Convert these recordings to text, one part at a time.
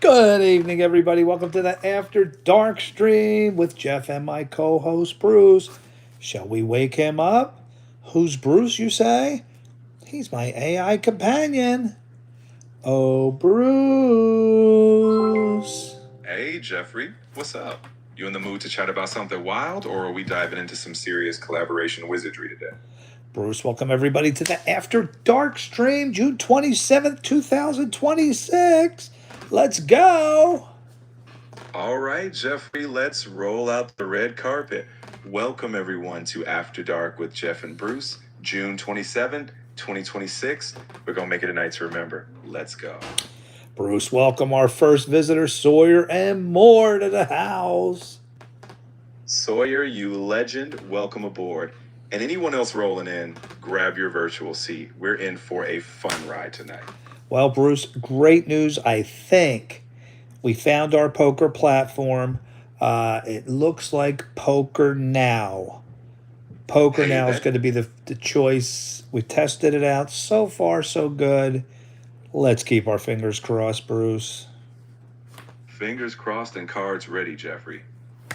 Good evening, everybody. Welcome to the After Dark stream with Jeff and my co host, Bruce. Shall we wake him up? Who's Bruce, you say? He's my AI companion. Oh, Bruce. Hey, Jeffrey, what's up? You in the mood to chat about something wild, or are we diving into some serious collaboration wizardry today? Bruce, welcome everybody to the After Dark stream, June 27th, 2026. Let's go. All right, Jeffrey, let's roll out the red carpet. Welcome, everyone, to After Dark with Jeff and Bruce, June 27th, 2026. We're going to make it a night to remember. Let's go. Bruce, welcome our first visitor, Sawyer and Moore, to the house. Sawyer, you legend, welcome aboard. And anyone else rolling in, grab your virtual seat. We're in for a fun ride tonight. Well, Bruce, great news. I think we found our poker platform. It looks like Poker Now. Poker Hey, Now is that- going to be the choice. We tested it out. So far, so good. Let's keep our fingers crossed, Bruce. Fingers crossed and cards ready, Jeffrey.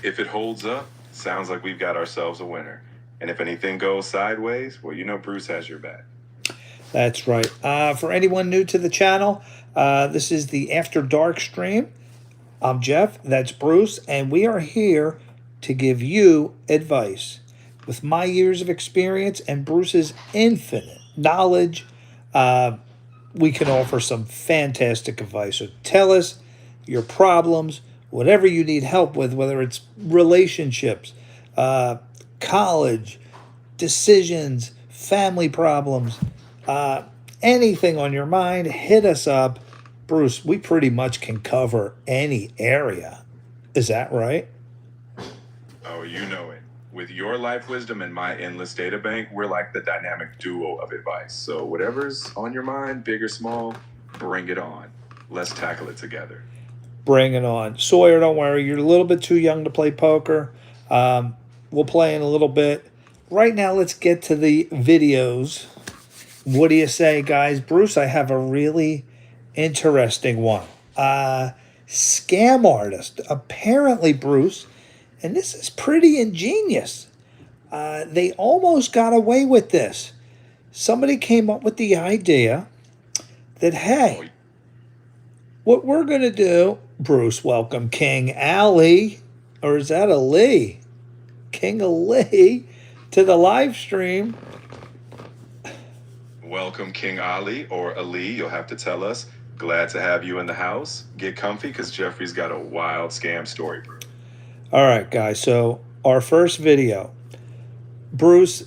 If it holds up, sounds like we've got ourselves a winner. And if anything goes sideways, well, you know Bruce has your back. That's right. For anyone new to the channel, this is the After Dark stream. I'm Jeff, that's Bruce, and we are here to give you advice. With my years of experience and Bruce's infinite knowledge, we can offer some fantastic advice. So tell us your problems, whatever you need help with, whether it's relationships, college, decisions, family problems, anything on your mind, hit us up. Bruce, we pretty much can cover any area. Is that right? Oh, you know it. With your life wisdom and my endless data bank, we're like the dynamic duo of advice. So whatever's on your mind, big or small, bring it on. Let's tackle it together. Bring it on. Sawyer, don't worry. You're a little bit too young to play poker. We'll play in a little bit. Right now, let's get to the videos. What do you say, guys? Bruce, I have a really interesting one. Scam artist. Apparently, Bruce, and this is pretty ingenious. They almost got away with this. Somebody came up with the idea that, hey, what we're going to do, Bruce, welcome King Ali, or is that Ali? King Ali to the live stream. Welcome, King Ali or Ali. You'll have to tell us. Glad to have you in the house. Get comfy because Jeffrey's got a wild scam story, bro. All right, guys. So our first video, Bruce,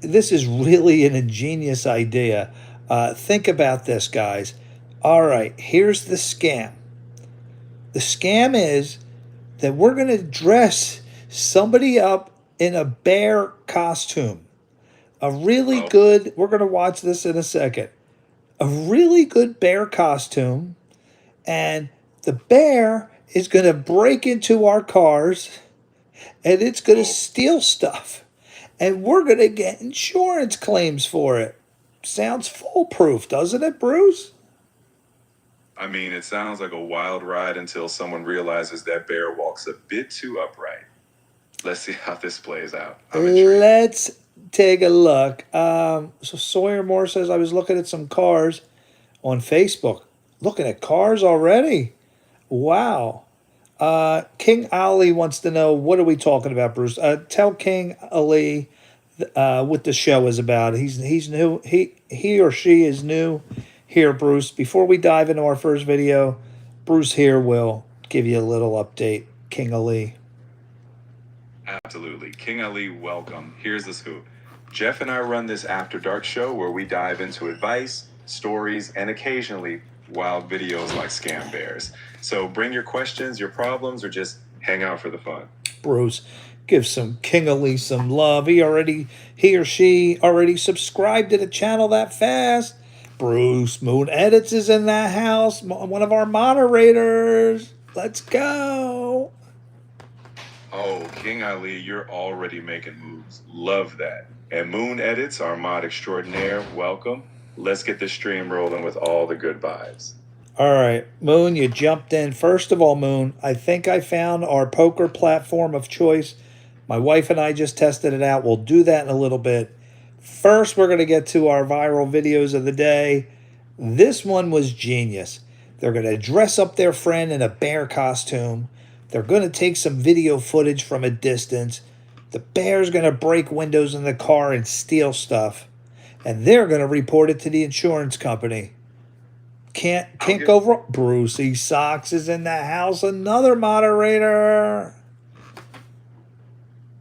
this is really an ingenious idea. Think about this, guys. All right, here's the scam. The scam is that we're going to dress somebody up in a bear costume. A really good, we're going to watch this in a second. A really good bear costume, and the bear is going to break into our cars and it's going to steal stuff, and we're going to get insurance claims for it. Sounds foolproof, doesn't it, Bruce? I mean, it sounds like a wild ride until someone realizes that bear walks a bit too upright. Let's see how this plays out. I'm intrigued. Let's take a look. So Sawyer Moore says, I was looking at some cars on Facebook. Looking at cars already? Wow. King Ali wants to know, what are we talking about, Bruce? Tell King Ali what the show is about. He's new. He or she is new here, Bruce. Before we dive into our first video, Bruce here will give you a little update. King Ali. Absolutely. King Ali, welcome. Here's the scoop. Jeff and I run this After Dark show where we dive into advice, stories, and occasionally wild videos like scam bears. So bring your questions, your problems, or just hang out for the fun. Bruce, give some King Ali some love. He or she already subscribed to the channel that fast. Bruce Moon Edits is in that house, one of our moderators. Let's go. Oh, King Ali, you're already making moves. Love that. And Moon Edits, our mod extraordinaire, welcome. Let's get this stream rolling with all the good vibes. All right, Moon, you jumped in. First of all, Moon, I think I found our poker platform of choice. My wife and I just tested it out. We'll do that in a little bit. First, we're going to get to our viral videos of the day. This one was genius. They're going to dress up their friend in a bear costume. They're going to take some video footage from a distance. The bear's going to break windows in the car and steal stuff. And they're going to report it to the insurance company. Can't go wrong. Bruce E. Sox is in the house. Another moderator.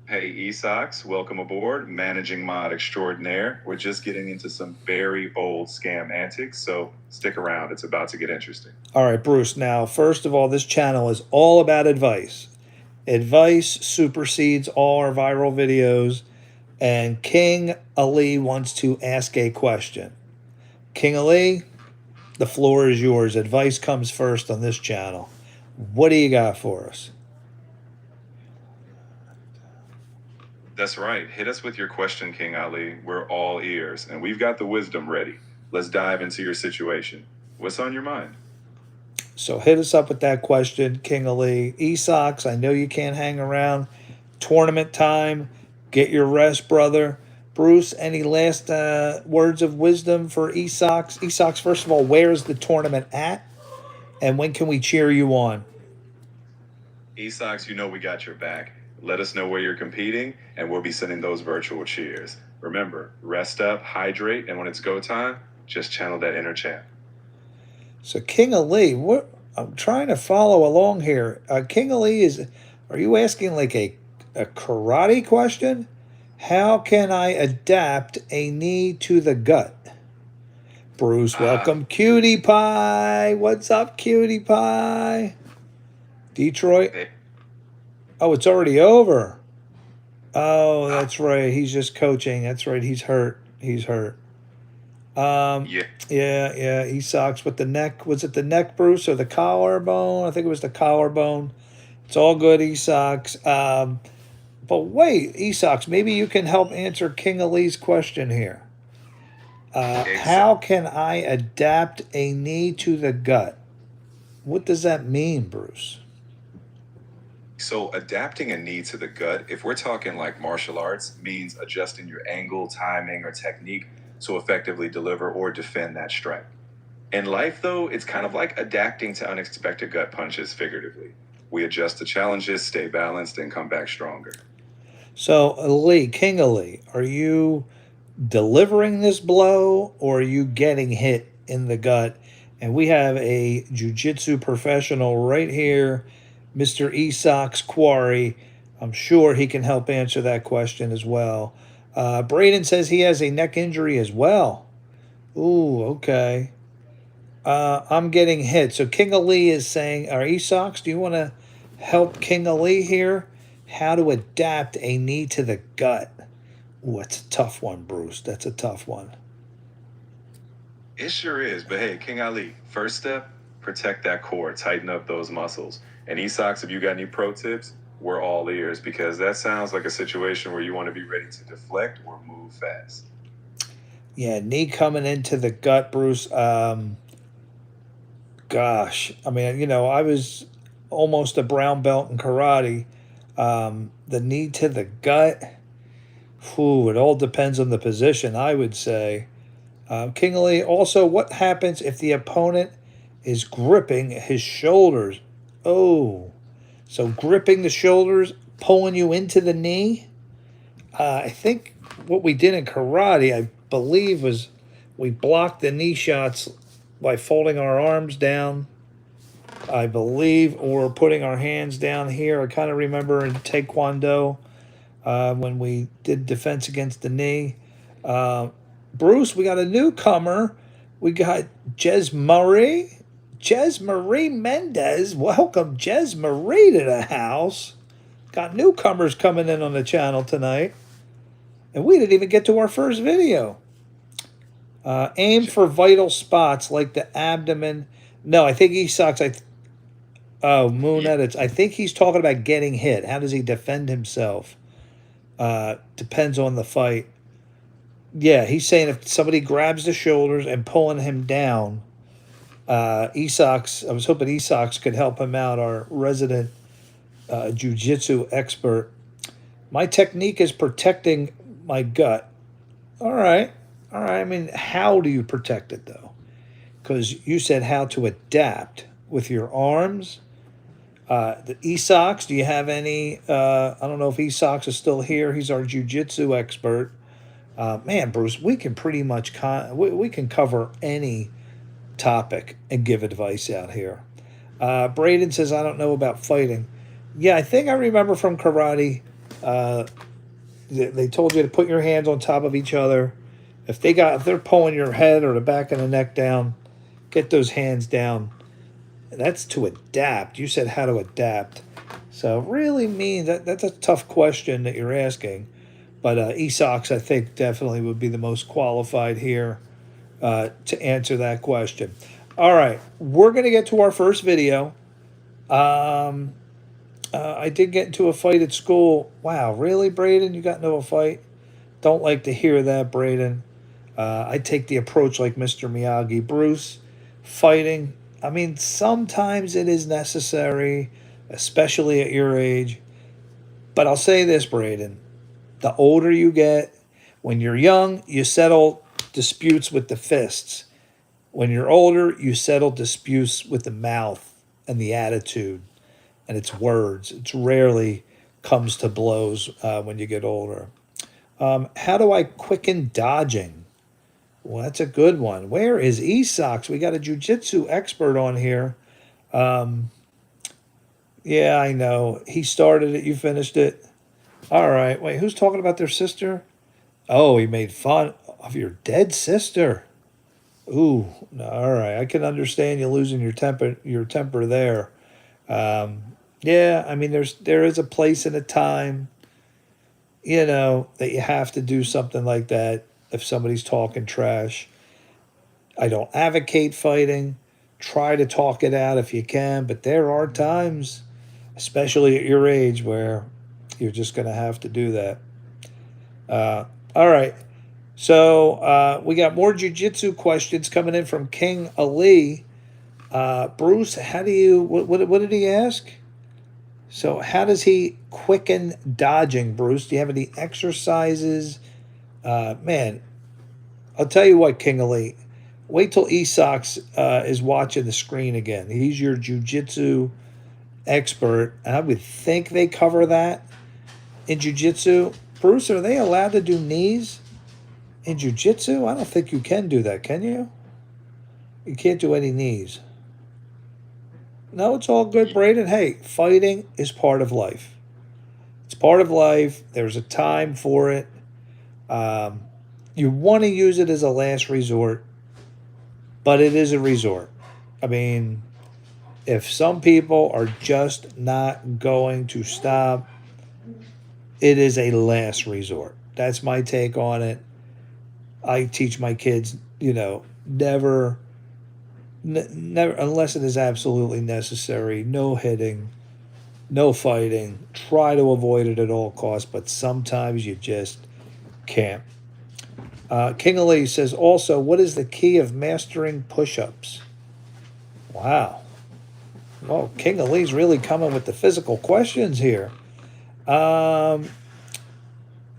Hey, Esox, welcome aboard, managing mod extraordinaire. We're just getting into some very bold scam antics, so stick around. It's about to get interesting. All right, Bruce. Now, first of all, this channel is all about advice. Advice supersedes all our viral videos. And King Ali wants to ask a question. King Ali, the floor is yours. Advice comes first on this channel. What do you got for us? That's right. Hit us with your question, King Ali. We're all ears, and we've got the wisdom ready. Let's dive into your situation. What's on your mind? So hit us up with that question, King Ali. Esox, I know you can't hang around. Tournament time. Get your rest, brother. Bruce, any last words of wisdom for Esox? Esox, first of all, where is the tournament at? And when can we cheer you on? Esox, you know we got your back. Let us know where you're competing, and we'll be sending those virtual cheers. Remember, rest up, hydrate, and when it's go time, just channel that inner champ. So King Ali, what I'm trying to follow along here. King Ali, are you asking like a karate question? How can I adapt a knee to the gut? Bruce, welcome. Cutie Pie. What's up, Cutie Pie? Detroit. Hey, Oh, it's already over. Oh, that's right. He's just coaching. That's right. He's hurt. He's hurt. yeah, Yeah. He sucks with the neck. Was it the neck, Bruce, or the collarbone? I think it was the collarbone. It's all good. He sucks. But wait, Esox, maybe you can help answer King Ali's question here. How can I adapt a knee to the gut? What does that mean, Bruce? So adapting a knee to the gut, if we're talking like martial arts, means adjusting your angle, timing, or technique to effectively deliver or defend that strike. In life, though, it's kind of like adapting to unexpected gut punches figuratively. We adjust to challenges, stay balanced, and come back stronger. So, Ali, King Ali, are you delivering this blow or are you getting hit in the gut? And we have a jiu-jitsu professional right here, Mr. Esox Quarry. I'm sure he can help answer that question as well. Braden says he has a neck injury as well. Ooh, okay. I'm getting hit. So King Ali is saying, or Esox, do you want to help King Ali here? How to adapt a knee to the gut. Ooh, that's a tough one, Bruce. That's a tough one. It sure is, but hey, King Ali, first step, protect that core, tighten up those muscles. And Esox, if you got any pro tips, we're all ears because that sounds like a situation where you want to be ready to deflect or move fast. Yeah, knee coming into the gut, Bruce. Gosh, I mean, I was almost a brown belt in karate. The knee to the gut, it all depends on the position, I would say. King Ali, also, what happens if the opponent is gripping his shoulders? Oh, so gripping the shoulders, pulling you into the knee? I think what we did in karate, I believe, was we blocked the knee shots by folding our arms down, I believe, or putting our hands down here. I kind of remember in Taekwondo when we did defense against the knee. Bruce, we got a newcomer. We got Jez Marie. Jez Marie Mendez. Welcome, Jez Marie, to the house. Got newcomers coming in on the channel tonight. And we didn't even get to our first video. Aim for vital spots like the abdomen. No, I think he sucks. Moon Edits. I think he's talking about getting hit. How does he defend himself? Depends on the fight. Yeah, he's saying if somebody grabs the shoulders and pulling him down, Esox, I was hoping Esox could help him out, our resident jiu-jitsu expert. My technique is protecting my gut. All right. All right. I mean, how do you protect it, though? Because you said how to adapt with your arms. The Esox, do you have any? I don't know if Esox is still here. He's our jiu-jitsu expert. Man, Bruce, we can pretty much we can cover any topic and give advice out here. Braden says, I don't know about fighting. Yeah, I think I remember from karate, uh, they told you to put your hands on top of each other. If they're pulling your head or the back of the neck down, get those hands down. That's to adapt. You said how to adapt. So really mean that's a tough question that you're asking. But Esox, I think, definitely would be the most qualified here to answer that question. All right, we're going to get to our first video. Um, I did get into a fight at school. Wow, really, Braden? You got into a fight? Don't like to hear that, Braden. I take the approach like Mr. Miyagi. Bruce, fighting. I mean, sometimes it is necessary, especially at your age. But I'll say this, Braden. The older you get, when you're young, you settle disputes with the fists. When you're older, you settle disputes with the mouth and the attitude and its words. It rarely comes to blows when you get older. How do I quicken dodging? Well, that's a good one. Where is Esox? We got a jiu-jitsu expert on here. Um, yeah, I know. He started it. You finished it. All right. Wait, who's talking about their sister? Oh, he made fun of your dead sister. Ooh, no, all right. I can understand you losing your temper there. Um, yeah, I mean, there is a place and a time, that you have to do something like that if somebody's talking trash. I don't advocate fighting. Try to talk it out if you can, but there are times, especially at your age, where you're just going to have to do that. All right. So we got more jujitsu questions coming in from King Ali. Bruce, how do you? What did he ask? So how does he quicken dodging, Bruce? Do you have any exercises? Man, I'll tell you what, King Ali. Wait till Esox is watching the screen again. He's your jujitsu expert, and I would think they cover that in jiu-jitsu. Bruce, are they allowed to do knees in jiu-jitsu? I don't think you can do that, can you? You can't do any knees. No, it's all good, Braden. Hey, fighting is part of life. It's part of life. There's a time for it. Um, you want to use it as a last resort, but it is a resort. I mean, if some people are just not going to stop, it is a last resort. That's my take on it. I teach my kids, never, never, unless it is absolutely necessary, no hitting, no fighting. Try to avoid it at all costs, but sometimes you just can't. King Ali says also, what is the key of mastering push-ups? Wow. Well, King Ali's really coming with the physical questions here. Um,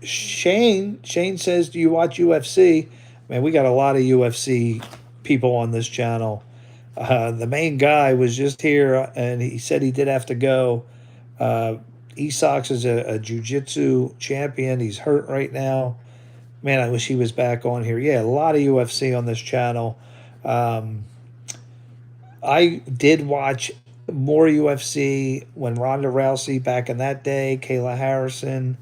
Shane says, do you watch UFC? Man, we got a lot of UFC people on this channel. The main guy was just here, and he said he did have to go. Esox is a jiu-jitsu champion. He's hurt right now. Man, I wish he was back on here. Yeah, a lot of UFC on this channel. I did watch more UFC when Ronda Rousey back in that day, Kayla Harrison.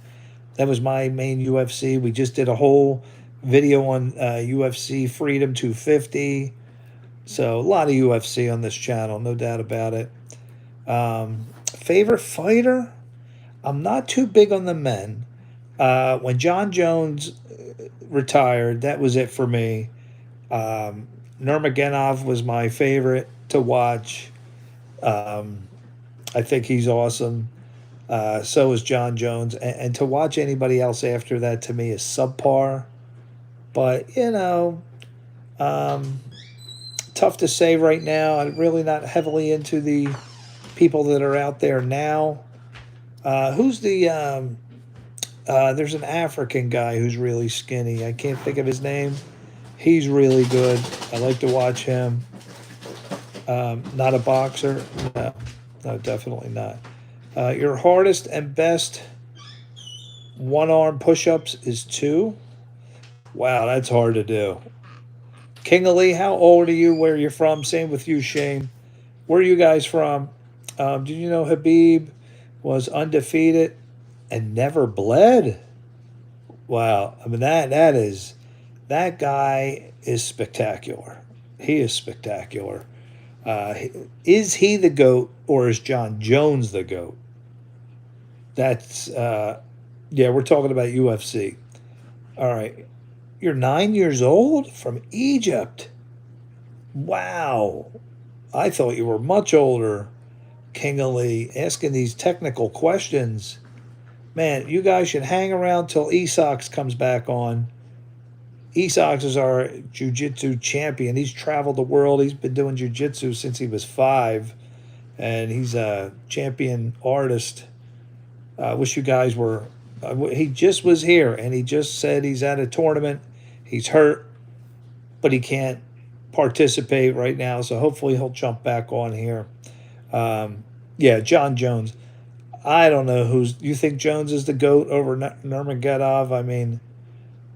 That was my main UFC. We just did a whole video on UFC Freedom 250. So a lot of UFC on this channel, no doubt about it. Favorite fighter? I'm not too big on the men. When John Jones retired, that was it for me. Nurmagomedov was my favorite to watch. I think he's awesome. So is John Jones. And to watch anybody else after that, to me, is subpar. But, tough to say right now. I'm really not heavily into the people that are out there now. Who's the there's an African guy who's really skinny. I can't think of his name. He's really good. I like to watch him. Not a boxer. No, no, definitely not. Your hardest and best one arm push ups is 2. Wow, that's hard to do. King Ali, how old are you? Where you're from? Same with you, Shane. Where are you guys from? Did you know Habib was undefeated and never bled? Wow, I mean that guy is spectacular. He is spectacular. Is he the GOAT or is John Jones the GOAT? That's yeah, we're talking about UFC. All right, you're 9 years old from Egypt. Wow, I thought you were much older, King Ali, asking these technical questions. Man, you guys should hang around till Esox comes back on. Esox is our jiu-jitsu champion. He's traveled the world. He's been doing jiu-jitsu since he was 5, and he's a champion artist. I wish you guys were. He just was here, and he just said he's at a tournament. He's hurt, but he can't participate right now. So hopefully he'll jump back on here. Yeah, John Jones. I don't know who's. You think Jones is the GOAT over Nurmagomedov? I mean,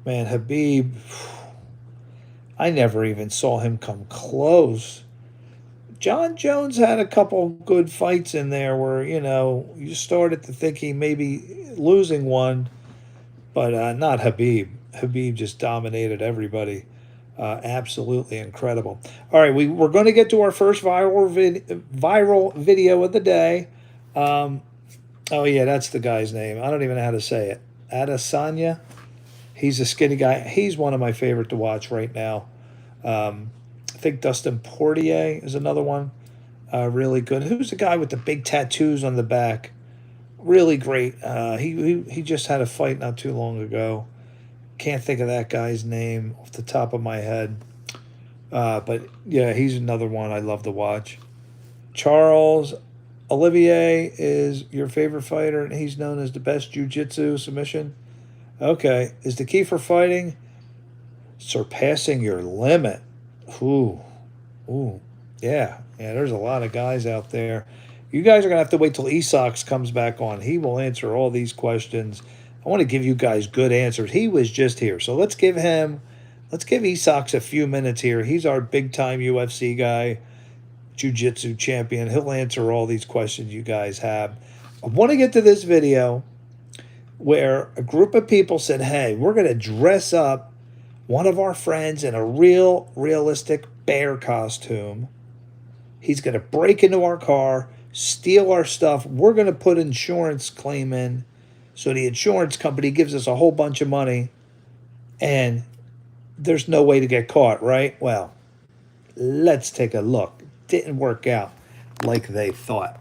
man, Habib. I never even saw him come close. John Jones had a couple good fights in there where you started to think he may be losing one, but not Habib. Habib just dominated everybody. Absolutely incredible. All right, we're going to get to our first viral video of the day. Oh yeah, that's the guy's name. I don't even know how to say it. Adesanya. He's a skinny guy. He's one of my favorite to watch right now. I think Dustin Poirier is another one. Really good. Who's the guy with the big tattoos on the back? Really great. He just had a fight not too long ago. Can't think of that guy's name off the top of my head. But yeah, he's another one I love to watch. Charles Olivier is your favorite fighter, and he's known as the best jiu-jitsu submission. Okay. Is the key for fighting surpassing your limit? Ooh. Ooh. Yeah. Yeah, there's a lot of guys out there. You guys are going to have to wait till Esox comes back on. He will answer all these questions. I want to give you guys good answers. He was just here. So let's give Esox a few minutes here. He's our big-time UFC guy, jiu-jitsu champion. He'll answer all these questions you guys have. I want to get to this video where a group of people said, hey, we're going to dress up one of our friends in a realistic bear costume. He's going to break into our car, steal our stuff. We're going to put insurance claim in. So the insurance company gives us a whole bunch of money, and there's no way to get caught, right? Well, let's take a look. Didn't work out like they thought.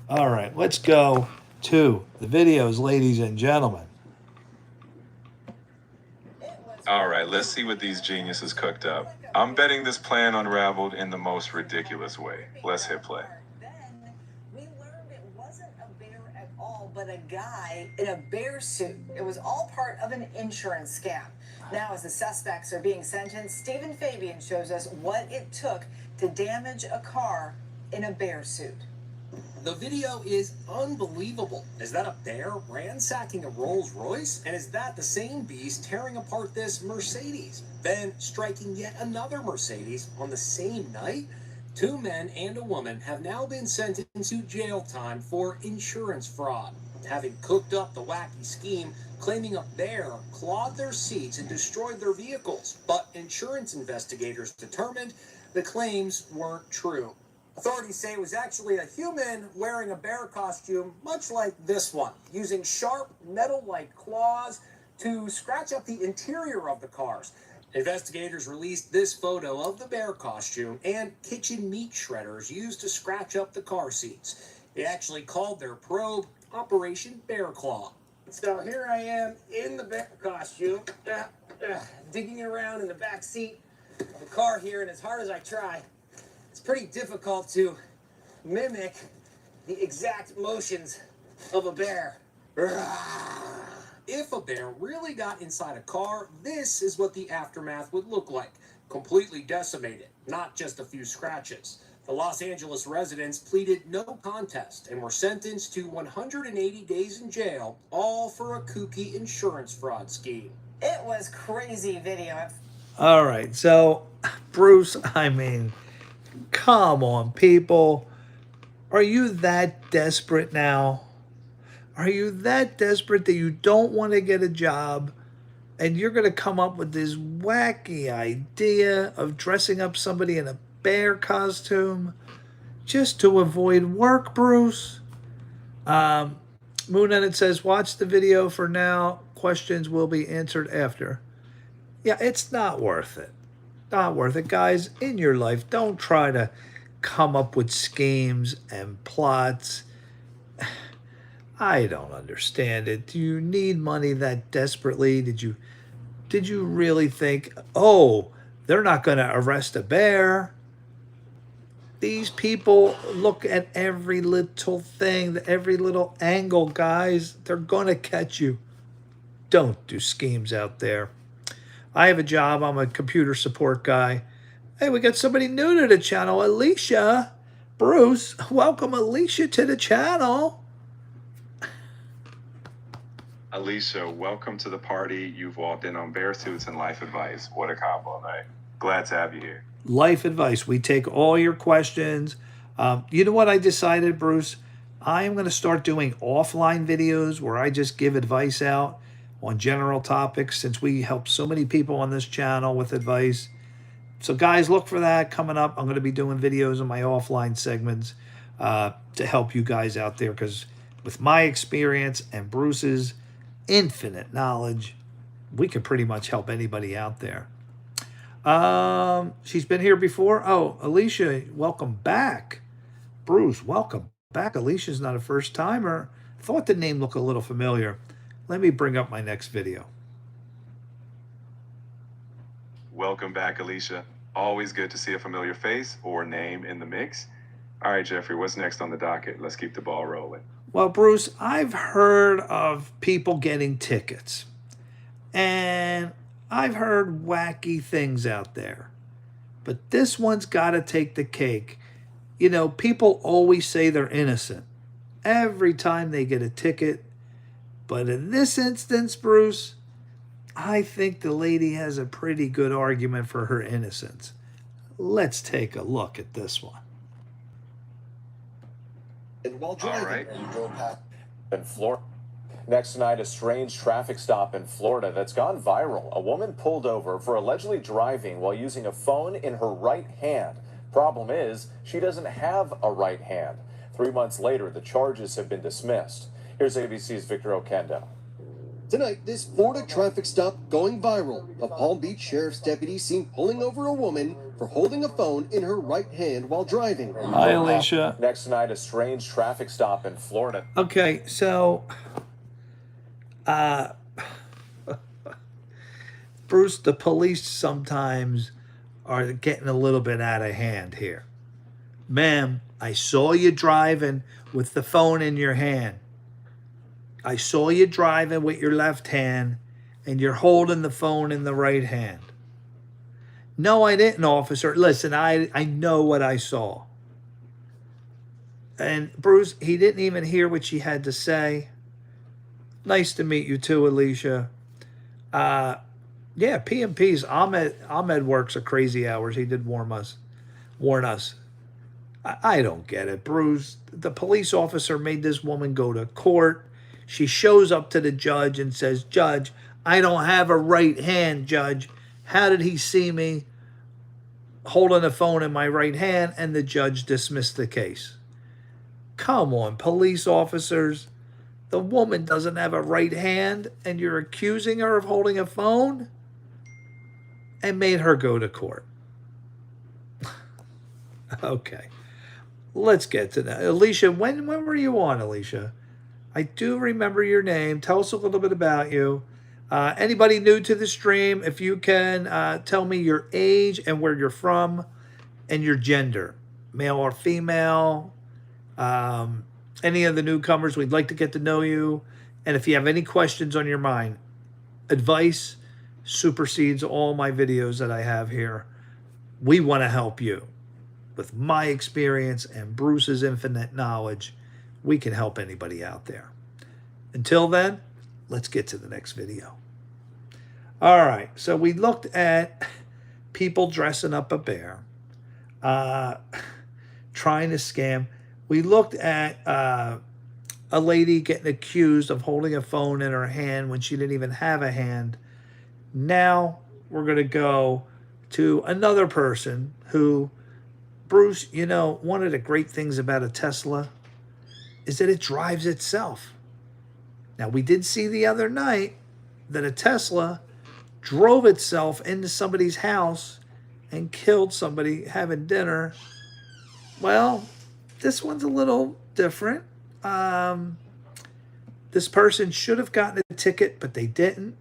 All right, let's go to the videos, ladies and gentlemen. All right, let's see what these geniuses cooked up. I'm betting this plan unraveled in the most ridiculous way. Let's hit play. Then we learned it wasn't a bear at all, but a guy in a bear suit. It was all part of an insurance scam. Now, as the suspects are being sentenced, Stephen Fabian shows us what it took to damage a car in a bear suit. The video is unbelievable. Is that a bear ransacking a Rolls Royce? And is that the same beast tearing apart this Mercedes? Then striking yet another Mercedes on the same night? 2 men and a woman have now been sentenced to jail time for insurance fraud, having cooked up the wacky scheme, claiming a bear clawed their seats and destroyed their vehicles. But insurance investigators determined the claims weren't true. Authorities say it was actually a human wearing a bear costume, much like this one, using sharp metal-like claws to scratch up the interior of the cars. Investigators released this photo of the bear costume and kitchen meat shredders used to scratch up the car seats. They actually called their probe Operation Bear Claw. So here I am in the bear costume, digging around in the back seat of the car here, and as hard as I try, It's pretty difficult to mimic the exact motions of a bear. If a bear really got inside a car, this is what the aftermath would look like. Completely decimated, not just a few scratches. The Los Angeles residents pleaded no contest and were sentenced to 180 days in jail, all for a kooky insurance fraud scheme. It was crazy video. All right, so Bruce, I mean, come on, people. Are you that desperate now? Are you that desperate that you don't want to get a job and you're going to come up with this wacky idea of dressing up somebody in a bear costume just to avoid work, Bruce? Moon Edit says, watch the video for now. Questions will be answered after. Yeah, it's not worth it. Not worth it, guys. In your life, don't try to come up with schemes and plots. I don't understand it. Do you need money that desperately? Did you really think, oh, they're not going to arrest a bear? These people look at every little thing, every little angle, guys. They're going to catch you. Don't do schemes out there. I have a job. I'm a computer support guy. Hey, we got somebody new to the channel, Alicia. Bruce, welcome Alicia to the channel. Alicia, welcome to the party. You've walked in on bear suits and life advice. What a combo, right? Glad to have you here. Life advice. We take all your questions. You know what I decided, Bruce? I am going to start doing offline videos where I just give advice out on general topics, since we help so many people on this channel with advice. So guys, look for that coming up. I'm going to be doing videos on my offline segments to help you guys out there, because with my experience and Bruce's infinite knowledge, we can pretty much help anybody out there. She's been here before. Oh, Alicia, welcome back. Bruce, welcome back. Alicia's not a first timer. Thought the name looked a little familiar. Let me bring up my next video. Welcome back, Alicia. Always good to see a familiar face or name in the mix. All right, Jeffrey, what's next on the docket? Let's keep the ball rolling. Well, Bruce, I've heard of people getting tickets, and I've heard wacky things out there, but this one's got to take the cake. You know, people always say they're innocent every time they get a ticket, but in this instance, Bruce, I think the lady has a pretty good argument for her innocence. Let's take a look at this one. And while driving, right. you drove past. In Florida. Next tonight, a strange traffic stop in Florida that's gone viral. A woman pulled over for allegedly driving while using a phone in her right hand. Problem is, she doesn't have a right hand. 3 months later, the charges have been dismissed. Here's ABC's Victor Oquendo. Tonight, this Florida traffic stop going viral. A Palm Beach sheriff's deputy seen pulling over a woman for holding a phone in her right hand while driving. Hi, Alicia. Next tonight, a strange traffic stop in Florida. Okay, so Bruce, the police sometimes are getting a little bit out of hand here. Ma'am, I saw you driving with the phone in your hand. I saw you driving with your left hand and you're holding the phone in the right hand. No, I didn't, officer. Listen, I know what I saw. And Bruce, he didn't even hear what she had to say. Nice to meet you too, Alicia. Yeah, PMP's Ahmed works at crazy hours. He did warn us. I don't get it, Bruce. The police officer made this woman go to court. She shows up to the judge and says, "Judge, I don't have a right hand, Judge. How did he see me holding the phone in my right hand?" And the judge dismissed the case. Come on, police officers. The woman doesn't have a right hand and you're accusing her of holding a phone? And made her go to court. Okay. Let's get to that. Alicia, when were you on, Alicia? I do remember your name. Tell us a little bit about you. Anybody new to the stream, if you can tell me your age and where you're from and your gender. male or female, any of the newcomers. We'd like to get to know you. And if you have any questions on your mind, advice supersedes all my videos that I have here. We want to help you. With my experience and Bruce's infinite knowledge, we can help anybody out there. Until then, let's get to the next video. All right, so we looked at people dressing up a bear, trying to scam. We looked at a lady getting accused of holding a phone in her hand when she didn't even have a hand. Now we're going to go to another person who, Bruce, you know, one of the great things about a Tesla is that it drives itself. Now, we did see the other night that a Tesla drove itself into somebody's house and killed somebody having dinner. Well, this one's a little different. This person should have gotten a ticket, but they didn't.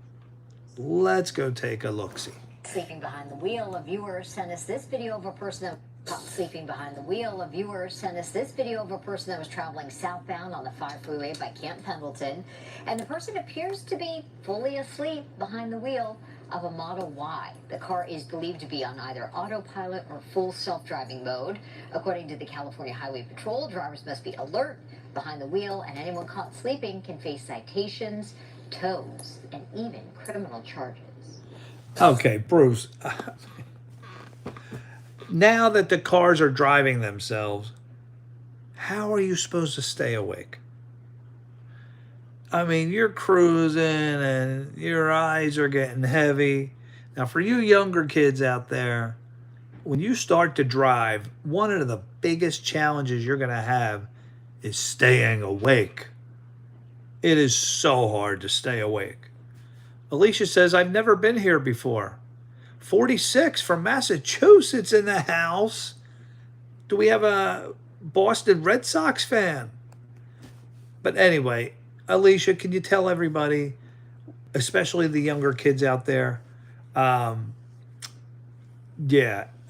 Let's go take a look-see. Sleeping behind the wheel, a viewer sent us this video of a person that caught sleeping behind the wheel. A viewer sent us this video of a person that was traveling southbound on the 5 freeway by Camp Pendleton. And the person appears to be fully asleep behind the wheel of a Model Y. The car is believed to be on either autopilot or full self-driving mode. According to the California Highway Patrol, drivers must be alert behind the wheel, and anyone caught sleeping can face citations, tows, and even criminal charges. Okay, Bruce. Now that the cars are driving themselves, how are you supposed to stay awake? I mean, you're cruising and your eyes are getting heavy. Now, for you younger kids out there, when you start to drive, one of the biggest challenges you're going to have is staying awake. It is so hard to stay awake. Alicia says, I've never been here before. 46 from Massachusetts in the house. Do we have a Boston Red Sox fan? But anyway, Alicia, can you tell everybody, especially the younger kids out there, yeah,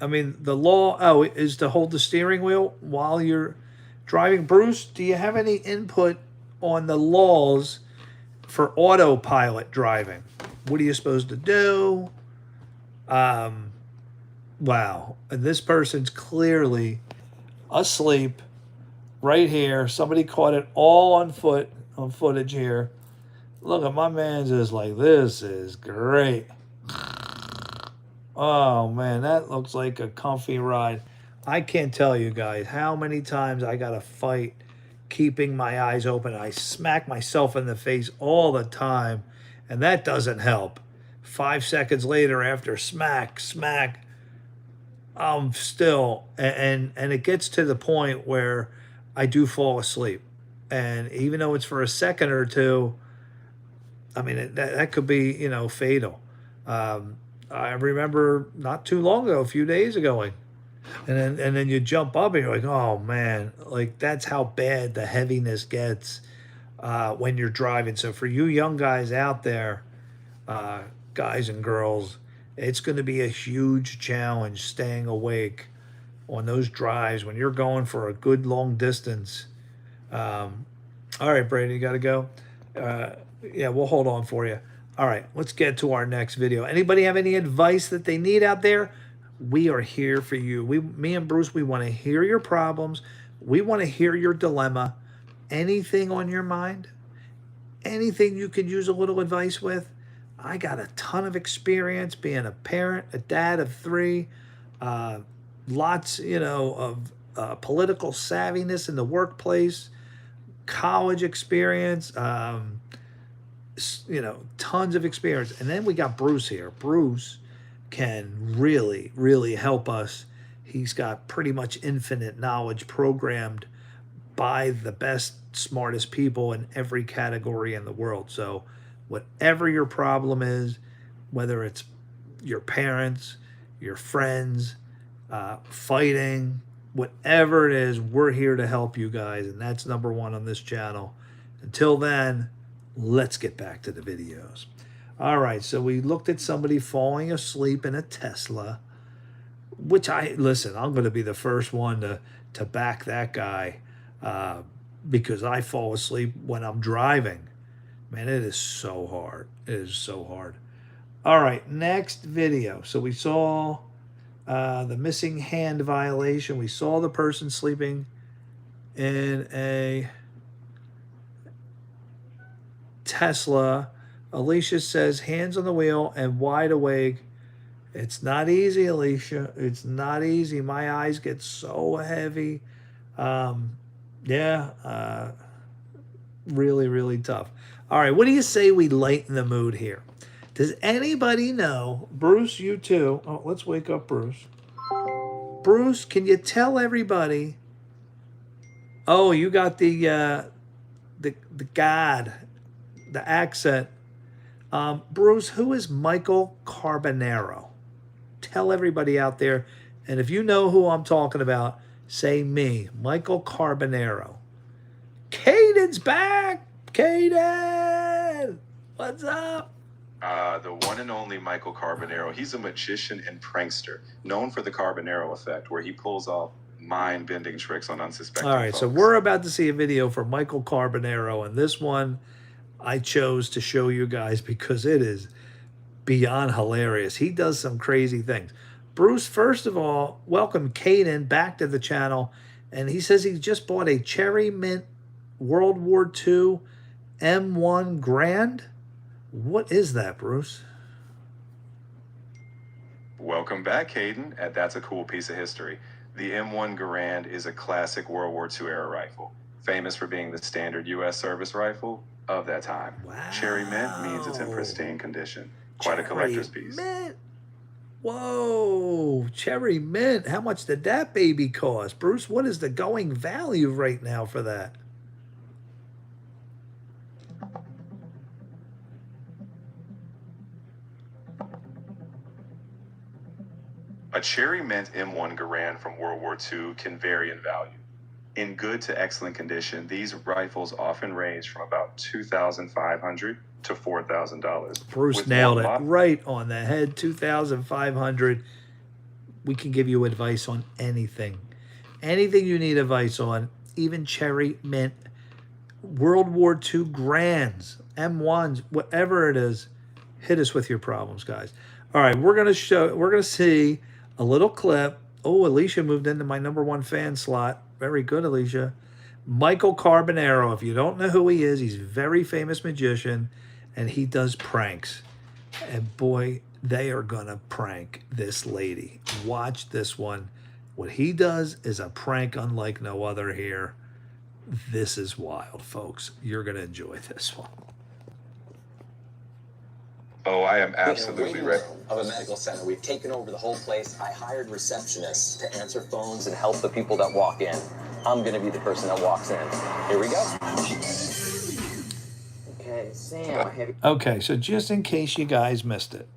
I mean, the law, is to hold the steering wheel while you're driving. Bruce, do you have any input on the laws for autopilot driving? What are you supposed to do? Wow. And this person's clearly asleep right here. Somebody caught it all on footage here. Look at my man's just like, this is great. Oh man, that looks like a comfy ride. I can't tell you guys how many times I got to fight keeping my eyes open. I smack myself in the face all the time, and that doesn't help. 5 seconds later, after smack, I'm still, and it gets to the point where I do fall asleep. And even though it's for a second or two, I mean, that could be, you know, fatal. I remember not too long ago, a few days ago, and then you jump up and you're like, oh man, like that's how bad the heaviness gets when you're driving. So for you young guys out there, guys and girls, it's going to be a huge challenge staying awake on those drives when you're going for a good long distance. All right, Brady, you got to go. Yeah, we'll hold on for you. All right, let's get to our next video. Anybody have any advice that they need out there? We are here for you. Me and Bruce, we want to hear your problems. We want to hear your dilemma. Anything on your mind? Anything you could use a little advice with? I got a ton of experience being a parent, a dad of 3, lots, you know, of political savviness in the workplace, college experience, you know, tons of experience. And then we got Bruce here. Bruce can really, really help us. He's got pretty much infinite knowledge programmed by the best, smartest people in every category in the world. So whatever your problem is, whether it's your parents, your friends, fighting, whatever it is, we're here to help you guys. And that's number 1 on this channel. Until then, let's get back to the videos. All right, so we looked at somebody falling asleep in a Tesla. which listen, I'm going to be the first one to back that guy because I fall asleep when I'm driving. Man, it is so hard. It is so hard. All right, next video. So we saw the missing hand violation. We saw the person sleeping in a Tesla. Alicia says hands on the wheel and wide awake. It's not easy, Alicia. It's not easy. My eyes get so heavy. Really, really tough. All right, what do you say we lighten the mood here? Does anybody know, Bruce, you too. Oh, let's wake up Bruce. Bruce, can you tell everybody? Oh, you got the God, the accent. Bruce, who is Michael Carbonaro? Tell everybody out there, and if you know who I'm talking about, say me, Michael Carbonaro. Caden's back. Caden, what's up? The one and only Michael Carbonaro. He's a magician and prankster, known for the Carbonaro effect, where he pulls off mind-bending tricks on unsuspecting All right, folks. so we're about to see a video for Michael Carbonaro, and this one I chose to show you guys because it is beyond hilarious. He does some crazy things. Bruce, first of all, welcome Caden back to the channel, and he says he just bought a Cherry Mint World War II M1 Grand. What is that, Bruce? Welcome back, Caden. That's a cool piece of history. The M1 Garand is a classic World War II era rifle, famous for being the standard U.S. service rifle of that time. Wow. Cherry Mint means it's in pristine condition. Quite a collector's piece. Mint. Whoa, Cherry Mint. How much did that baby cost? Bruce, what is the going value right now for that? A Cherry Mint M1 Garand from World War II can vary in value. In good to excellent condition, these rifles often range from about $2,500 to $4,000. Bruce nailed it right on the head. 2,500. We can give you advice on anything. Anything you need advice on, even Cherry Mint, World War II Grands, M1s, whatever it is, hit us with your problems, guys. All right, we're gonna see a little clip. Oh, Alicia moved into my #1 fan slot. Very good, Alicia. Michael Carbonaro. If you don't know who he is, he's a very famous magician, and he does pranks. And boy, they are gonna prank this lady. Watch this one. What he does is a prank unlike no other here. This is wild, folks. You're gonna enjoy this one. Oh, I am absolutely ready. Of a medical center. We've taken over the whole place. I hired receptionists to answer phones and help the people that walk in. I'm going to be the person that walks in. Here we go. Okay, Sam. Okay, so just in case you guys missed it,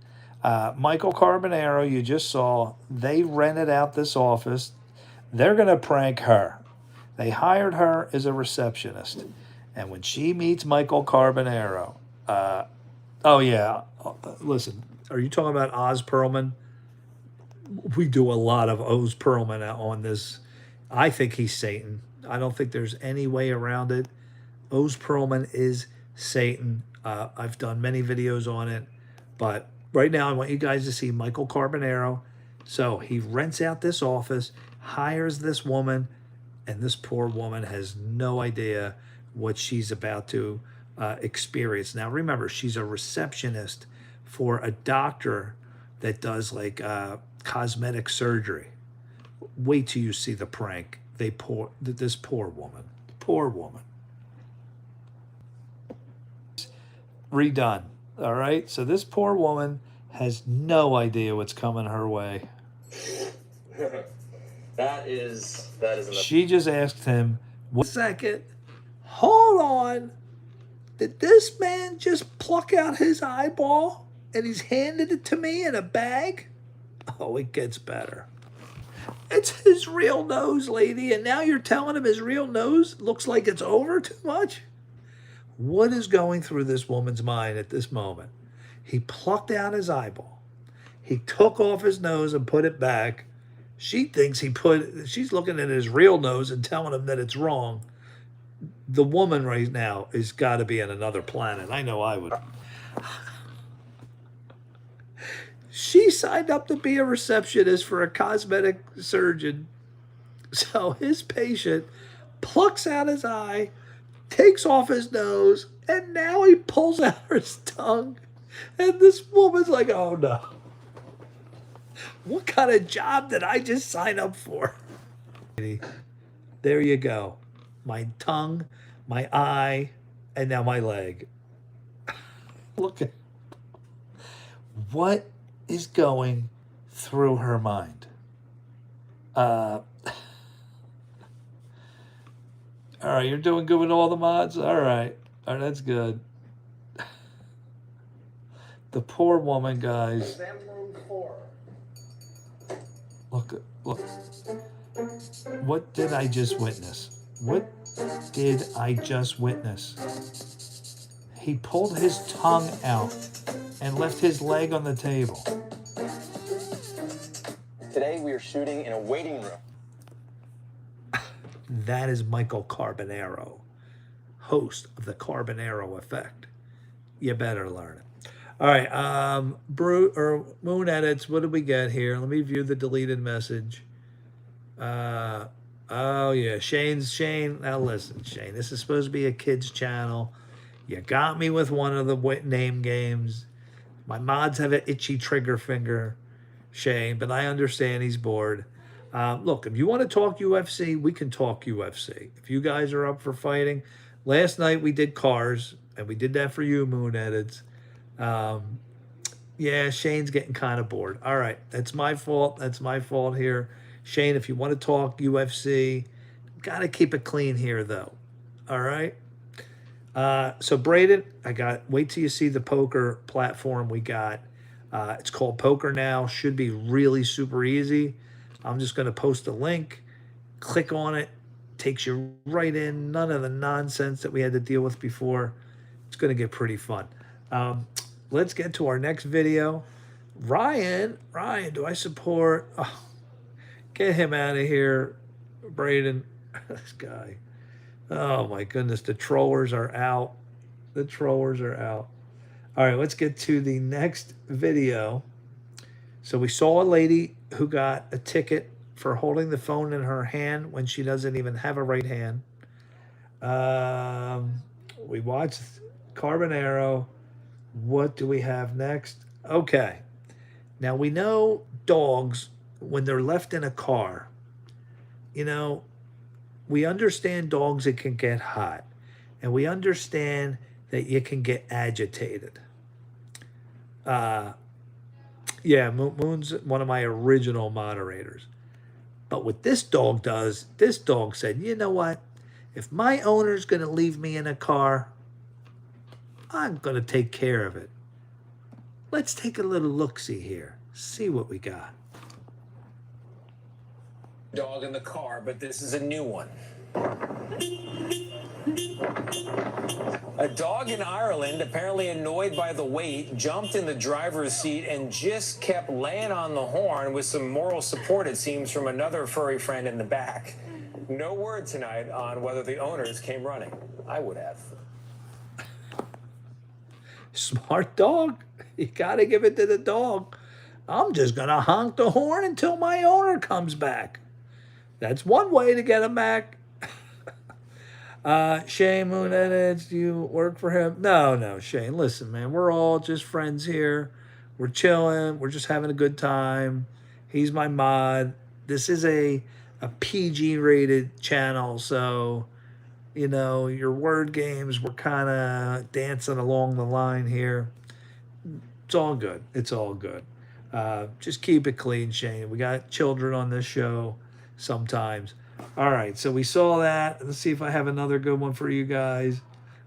Michael Carbonaro, you just saw, they rented out this office. They're going to prank her. They hired her as a receptionist. And when she meets Michael Carbonaro, oh, yeah. Listen, are you talking about Oz Perlman? We do a lot of Oz Perlman on this. I think he's Satan. I don't think there's any way around it. Oz Perlman is Satan. I've done many videos on it. But right now, I want you guys to see Michael Carbonaro. So he rents out this office, hires this woman, and this poor woman has no idea what she's about to experience. Now, remember, she's a receptionist for a doctor that does like cosmetic surgery. Wait till you see the prank. This poor woman. Poor woman. Redone. All right. So this poor woman has no idea what's coming her way. That is She just asked him, 1 second, hold on. Did this man just pluck out his eyeball and he's handed it to me in a bag? Oh, it gets better. It's his real nose, lady, and now you're telling him his real nose looks like it's over too much? What is going through this woman's mind at this moment? He plucked out his eyeball. He took off his nose and put it back. She thinks she's looking at his real nose and telling him that it's wrong. The woman right now has got to be on another planet. I know I would. She signed up to be a receptionist for a cosmetic surgeon. So his patient plucks out his eye, takes off his nose, and now he pulls out his tongue. And this woman's like, oh no. What kind of job did I just sign up for? There you go. My tongue, my eye, and now my leg. Look at what is going through her mind. All right, you're doing good with all the mods? All right, that's good. The poor woman, guys. Look. What did I just witness? What did I just witness? He pulled his tongue out and left his leg on the table. Today we are shooting in a waiting room. That is Michael Carbonaro, host of the Carbonaro Effect. You better learn it. All right, Moon Edits, what do we get here? Let me view the deleted message. Oh yeah, Shane. Now listen, Shane, this is supposed to be a kid's channel. You got me with one of the name games. My mods have an itchy trigger finger, Shane, but I understand he's bored. Look, if you want to talk UFC, we can talk UFC. If you guys are up for fighting. Last night we did cars, and we did that for you, Moon Edits. Yeah, Shane's getting kind of bored. All right, that's my fault. That's my fault here. Shane, if you want to talk UFC, got to keep it clean here, though. All right? So, Braden, wait till you see the poker platform we got. It's called Poker Now. Should be really super easy. I'm just going to post a link. Click on it. Takes you right in. None of the nonsense that we had to deal with before. It's going to get pretty fun. Let's get to our next video. Ryan, do I support? Oh, get him out of here, Braden. This guy. Oh my goodness, the trollers are out. The trollers are out. All right, let's get to the next video. So we saw a lady who got a ticket for holding the phone in her hand when she doesn't even have a right hand. We watched Carbonaro. What do we have next? Okay. Now we know dogs, when they're left in a car, we understand dogs, it can get hot. And we understand that you can get agitated. Yeah, Moon's one of my original moderators. But what this dog does, this dog said, you know what? If my owner's going to leave me in a car, I'm going to take care of it. Let's take a little look-see here. See what we got. Dog in the car, but this is a new one. A dog in Ireland, apparently annoyed by the wait, jumped in the driver's seat and just kept laying on the horn with some moral support, it seems, from another furry friend in the back. No word tonight on whether the owners came running. I would have. Smart dog. You got to give it to the dog. I'm just going to honk the horn until my owner comes back. That's one way to get him back. Shane, Moon Edits, do you work for him? No, Shane. Listen, man, we're all just friends here. We're chilling. We're just having a good time. He's my mod. This is a PG-rated channel, so, your word games, we're kind of dancing along the line here. It's all good. It's all good. Just keep it clean, Shane. We got children on this show sometimes. All right, so we saw that. Let's see if I have another good one for you guys.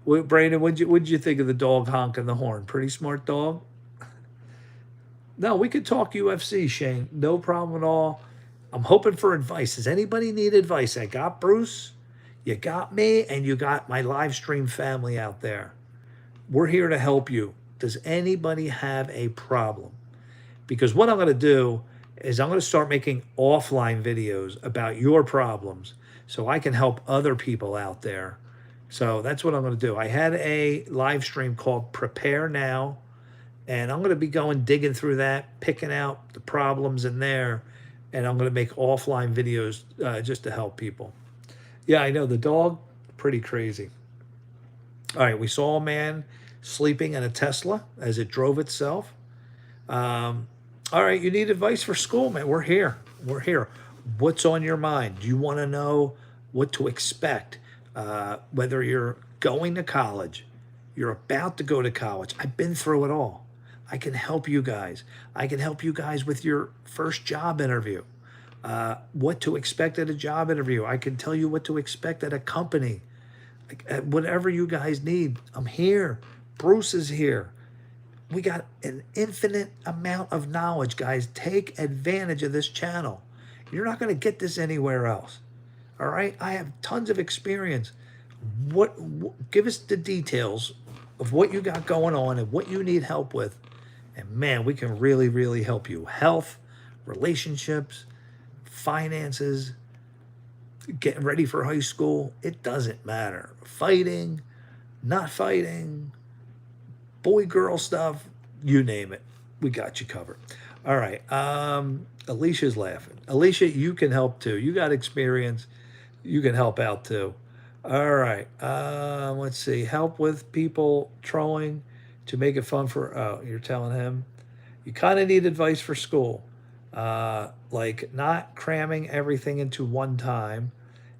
Brandon, what'd you think of the dog honking the horn? Pretty smart dog? No, we could talk UFC, Shane. No problem at all. I'm hoping for advice. Does anybody need advice? I got Bruce, you got me, and you got my live stream family out there. We're here to help you. Does anybody have a problem? Because what I'm going to do is I'm going to start making offline videos about your problems so I can help other people out there. So that's what I'm going to do. I had a live stream called Prepare Now, and I'm going to be going digging through that, picking out the problems in there, and I'm going to make offline videos just to help people. Yeah, I know, the dog, pretty crazy. All right, we saw a man sleeping in a Tesla as it drove itself. All right, you need advice for school, man. We're here. We're here. What's on your mind? Do you want to know what to expect? Whether you're going to college, you're about to go to college. I've been through it all. I can help you guys. I can help you guys with your first job interview. What to expect at a job interview. I can tell you what to expect at a company. Whatever you guys need, I'm here. Bruce is here. We got an infinite amount of knowledge, guys. Take advantage of this channel. You're not going to get this anywhere else. All right? I have tons of experience. Give us the details of what you got going on and what you need help with. And man, we can really, really help you. Health, relationships, finances, getting ready for high school. It doesn't matter. Fighting, not fighting, boy, girl stuff, you name it. We got you covered. All right. Alicia's laughing. Alicia, you can help too. You got experience. You can help out too. All right. Let's see. Help with people trolling to make it fun for, oh, you're telling him. You kind of need advice for school. Like not cramming everything into one time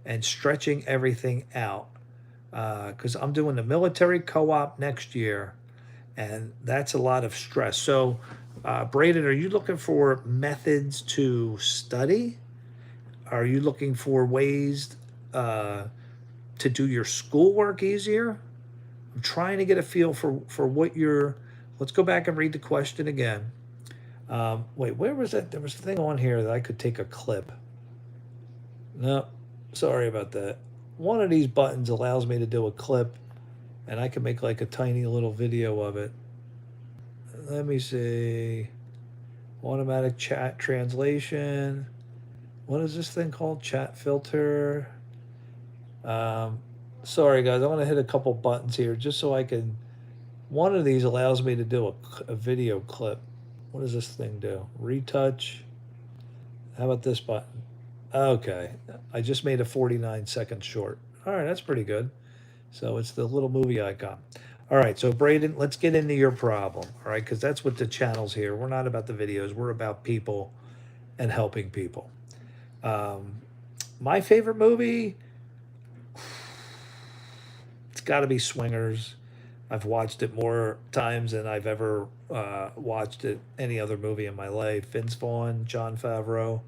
and stretching everything out. Because I'm doing the military co-op next year, and that's a lot of stress. So, Braden, are you looking for methods to study? Are you looking for ways to do your schoolwork easier? I'm trying to get a feel for what you're. Let's go back and read the question again. Wait, where was that? There was a thing on here that I could take a clip. No, sorry about that. One of these buttons allows me to do a clip, and I can make like a tiny little video of it. Let me see. Automatic chat translation. What is this thing called? Chat filter. Sorry guys, I'm gonna hit a couple buttons here just so I can. One of these allows me to do a video clip. What does this thing do? Retouch. How about this button? Okay, I just made a 49-second short. All right, that's pretty good. So it's the little movie icon. All right, so Braden, let's get into your problem, all right? Because that's what the channel's here. We're not about the videos. We're about people and helping people. My favorite movie, it's got to be Swingers. I've watched it more times than I've ever watched any other movie in my life. Vince Vaughn, Jon Favreau.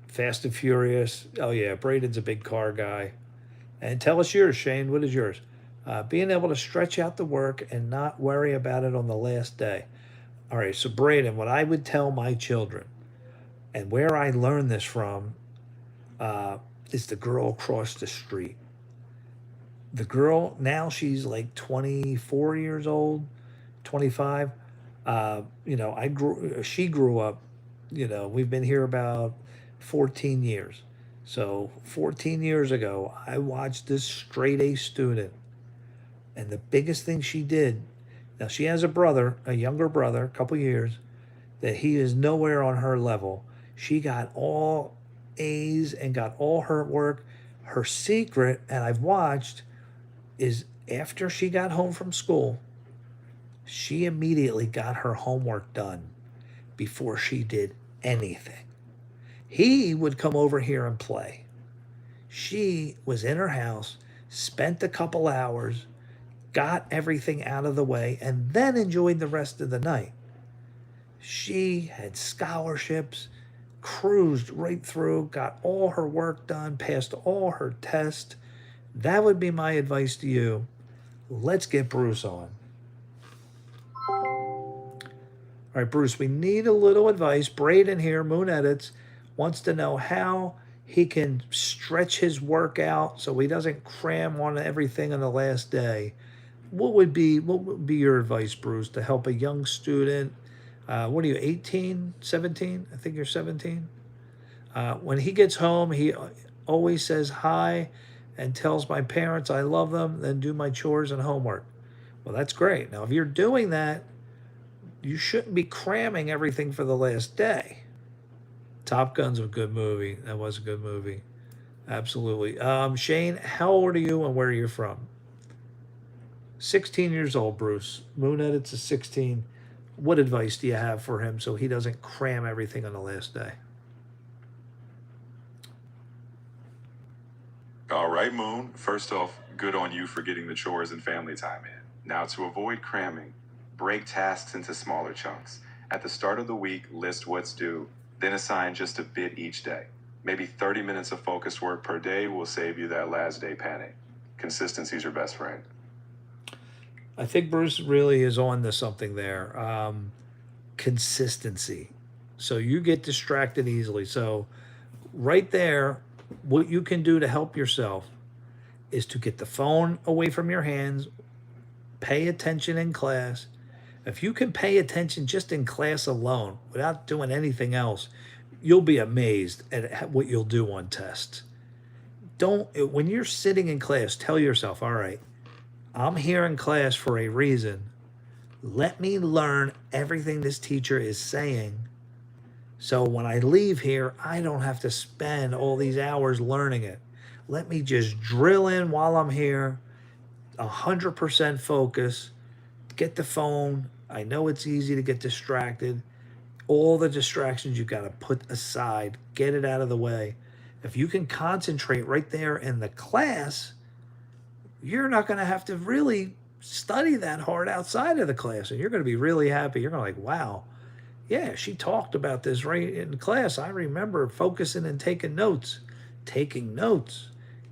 Fast and Furious. Oh, yeah, Braden's a big car guy. And tell us yours, Shane. What is yours? Being able to stretch out the work and not worry about it on the last day. All right, so Braden, what I would tell my children, and where I learned this from, is the girl across the street. The girl, now she's like 24 years old, 25. She grew up, we've been here about 14 years. So 14 years ago, I watched this straight A student. And the biggest thing she did, now she has a younger brother, a couple years, that he is nowhere on her level. She got all A's and got all her work. Her secret, and I've watched, is after she got home from school, she immediately got her homework done before she did anything. He would come over here and play. She was in her house, spent a couple hours, got everything out of the way, and then enjoyed the rest of the night. She had scholarships, cruised right through, got all her work done, passed all her tests. That would be my advice to you. Let's get Bruce on. All right, Bruce, we need a little advice. Braden here, Moon Edits, wants to know how he can stretch his work out so he doesn't cram on everything on the last day. What would be your advice, Bruce, to help a young student What are you, 18, 17? I think you're 17. When he gets home, he always says hi and tells my parents I love them, then do my chores and homework. Well, that's great. Now, if you're doing that, you shouldn't be cramming everything for the last day. Top Gun's a good movie. That was a good movie. Absolutely. Shane, how old are you and where are you from? 16 years old, Bruce. Moon Edits is 16. What advice do you have for him so he doesn't cram everything on the last day? All right, Moon. First off, good on you for getting the chores and family time in. Now, to avoid cramming, break tasks into smaller chunks. At the start of the week, list what's due, then assign just a bit each day. Maybe 30 minutes of focused work per day will save you that last day panic. Consistency's your best friend. I think Bruce really is on to something there. Consistency. So you get distracted easily. So right there, what you can do to help yourself is to get the phone away from your hands, pay attention in class. If you can pay attention just in class alone without doing anything else, you'll be amazed at what you'll do on tests. When you're sitting in class, tell yourself, all right, I'm here in class for a reason. Let me learn everything this teacher is saying. So when I leave here, I don't have to spend all these hours learning it. Let me just drill in while I'm here, 100% focus, get the phone. I know it's easy to get distracted. All the distractions you got to put aside, get it out of the way. If you can concentrate right there in the class, you're not going to have to really study that hard outside of the class. And you're going to be really happy. You're going to like, wow, yeah, she talked about this right in class. I remember focusing and taking notes. Taking notes.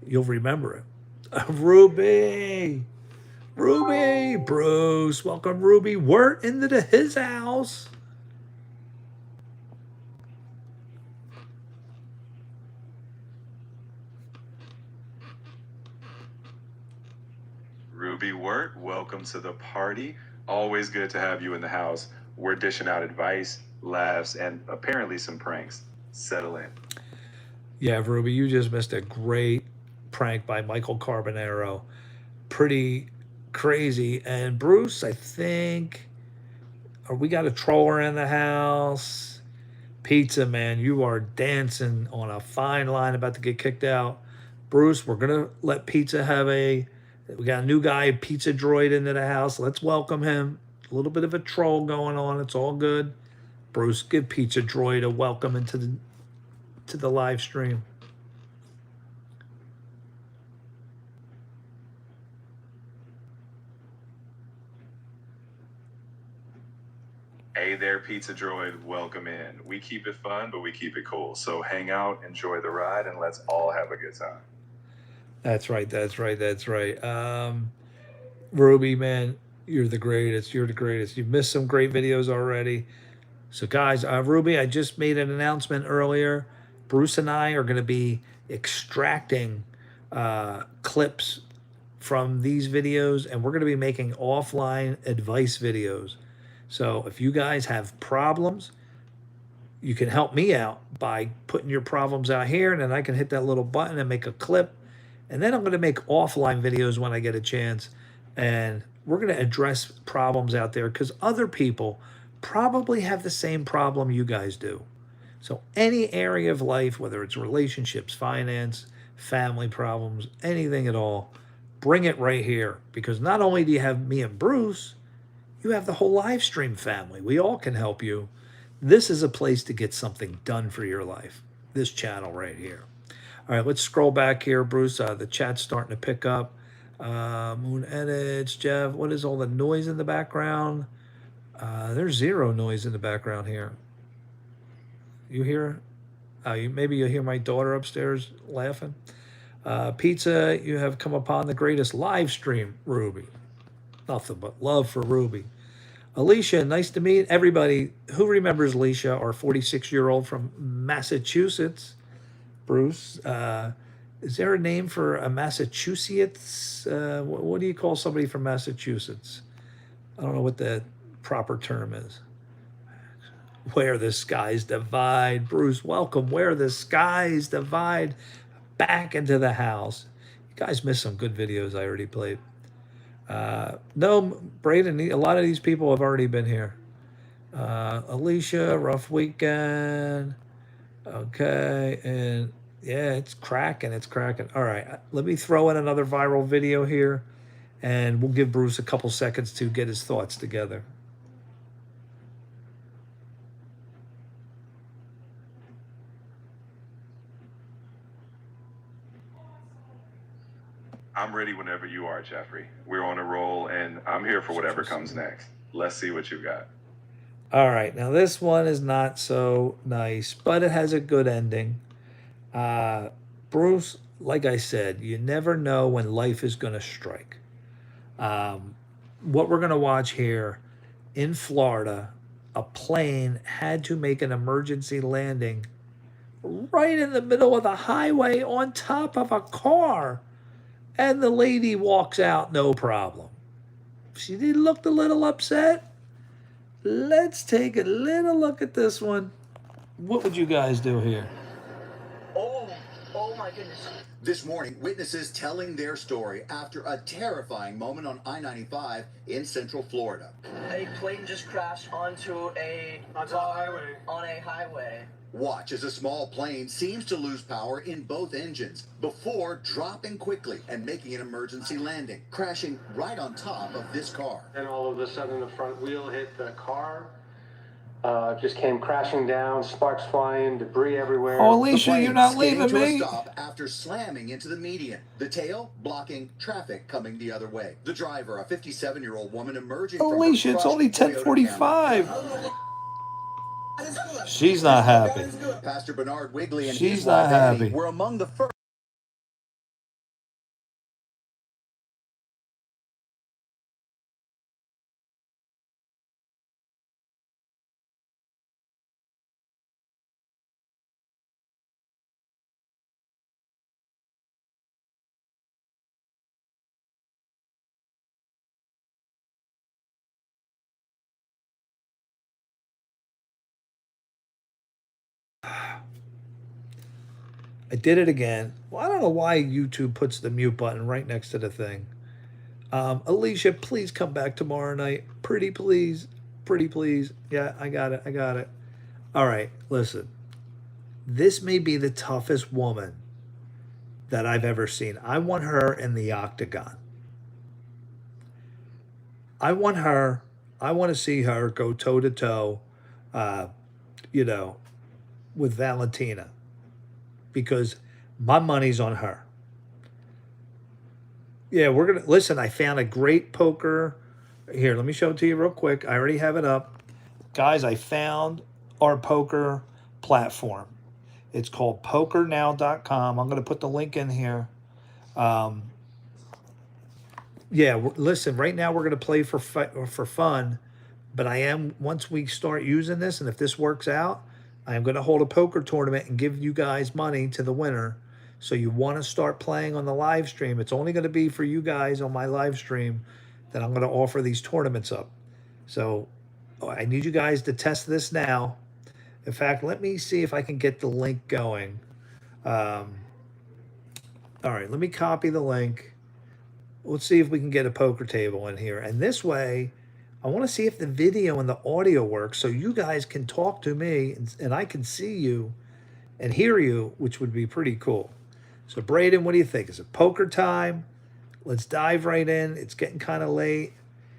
You'll remember it. Ruby, Bruce, welcome, Ruby. We're into his house. Ruby Wirt, welcome to the party. Always good to have you in the house. We're dishing out advice, laughs, and apparently some pranks. Settle in. Yeah, Ruby, you just missed a great prank by Michael Carbonaro. Pretty crazy. And Bruce, I think, we got a troller in the house. Pizza, man, you are dancing on a fine line, about to get kicked out. Bruce, we're going to let Pizza have we got a new guy, Pizza Droid, into the house. Let's welcome him. A little bit of a troll going on. It's all good. Bruce, give Pizza Droid a welcome into the live stream. Hey there, Pizza Droid. Welcome in. We keep it fun, but we keep it cool. So hang out, enjoy the ride, and let's all have a good time. That's right. Ruby, man, you're the greatest. You've missed some great videos already. So, guys, Ruby, I just made an announcement earlier. Bruce and I are going to be extracting clips from these videos, and we're going to be making offline advice videos. So if you guys have problems, you can help me out by putting your problems out here, and then I can hit that little button and make a clip. And then I'm going to make offline videos when I get a chance. And we're going to address problems out there because other people probably have the same problem you guys do. So any area of life, whether it's relationships, finance, family problems, anything at all, bring it right here. Because not only do you have me and Bruce, you have the whole live stream family. We all can help you. This is a place to get something done for your life. This channel right here. All right, let's scroll back here, Bruce. The chat's starting to pick up. Moon Edits, Jeff. What is all the noise in the background? There's zero noise in the background here. You hear? Maybe you'll hear my daughter upstairs laughing. Pizza, you have come upon the greatest live stream, Ruby. Nothing but love for Ruby. Alicia, nice to meet everybody. Who remembers Alicia, our 46-year-old from Massachusetts? Bruce, is there a name for a Massachusetts? What do you call somebody from Massachusetts? I don't know what the proper term is. Where the Skies Divide. Bruce, welcome. Where the Skies Divide. Back into the house. You guys missed some good videos I already played. No, Braden, a lot of these people have already been here. Alicia, rough weekend. Okay, and yeah, it's cracking. It's cracking. All right, let me throw in another viral video here, and we'll give Bruce a couple seconds to get his thoughts together. I'm ready whenever you are, Jeffrey. We're on a roll, and I'm here for whatever comes next. Let's see what you got. All right, now this one is not so nice, but it has a good ending. Bruce, like I said, you never know when life is going to strike. What we're going to watch here in Florida, a plane had to make an emergency landing right in the middle of the highway on top of a car. And the lady walks out, no problem. She did look a little upset. Let's take a little look at this one. What would you guys do here? Oh my goodness. This morning, witnesses telling their story after a terrifying moment on I-95 in Central Florida. A plane just crashed onto a highway. On a highway. Watch as a small plane seems to lose power in both engines before dropping quickly and making an emergency landing, crashing right on top of this car. And all of a sudden the front wheel hit the car. Just came crashing down, sparks flying, debris everywhere. Oh, Alicia, you're not leaving To a me. stop after slamming into the median. The tail blocking traffic coming the other way. The driver, a 57-year-old woman emerging from Alicia, it's only 10:45. She's not happy. Pastor Bernard Wigley and She's his not wife Annie happy. were among the first. I did it again. Well, I don't know why YouTube puts the mute button right next to the thing. Alicia, please come back tomorrow night. Pretty please. Pretty please. Yeah, I got it. I got it. All right, listen. This may be the toughest woman that I've ever seen. I want her in the octagon. I want her. I want to see her go toe to toe, you know, with Valentina, because my money's on her. Yeah, we're gonna listen. I found a great poker. Here, let me show it to you real quick. I already have it up, guys. I found our poker platform. It's called PokerNow.com. I'm gonna put the link in here. Yeah, listen. Right now, we're gonna play for fun, but I am, once we start using this, and if this works out, I am gonna hold a poker tournament and give you guys money to the winner. So you want to start playing on the live stream. It's only going to be for you guys on my live stream that I'm going to offer these tournaments up. So I need you guys to test this now. In fact, let me see if I can get the link going. All right, let me copy the link. Let's see if we can get a poker table in here. And this way, I want to see if the video and the audio works so you guys can talk to me and I can see you and hear you, which would be pretty cool. So, Braden, what do you think? Is it poker time? Let's dive right in. It's getting kind of late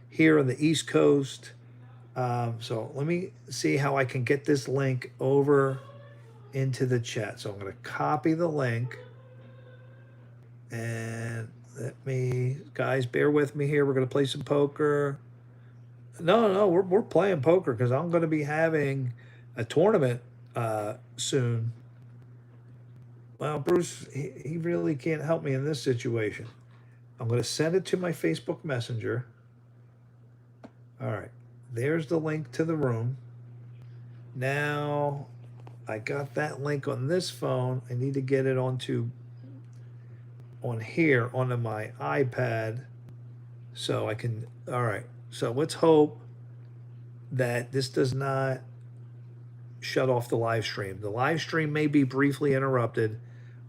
here on the East Coast. So let me see how I can get this link over into the chat. So I'm going to copy the link. And let me, guys, bear with me here. We're going to play some poker. No, we're playing poker because I'm going to be having a tournament soon. Well, Bruce, he really can't help me in this situation. I'm going to send it to my Facebook Messenger. All right. There's the link to the room. Now, I got that link on this phone. I need to get it on here, onto my iPad. So I can, all right. So let's hope that this does not shut off the live stream. The live stream may be briefly interrupted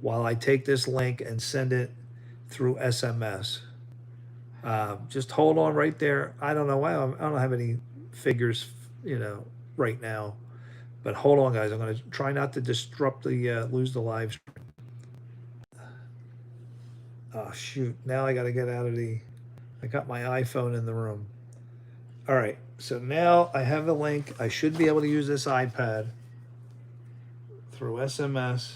while I take this link and send it through SMS. Just hold on right there. I don't know. I don't have any figures, right now. But hold on, guys. I'm going to try not to disrupt lose the live stream. Oh, shoot. Now I got to get out of I got my iPhone in the room. All right. So now I have the link. I should be able to use this iPad through SMS.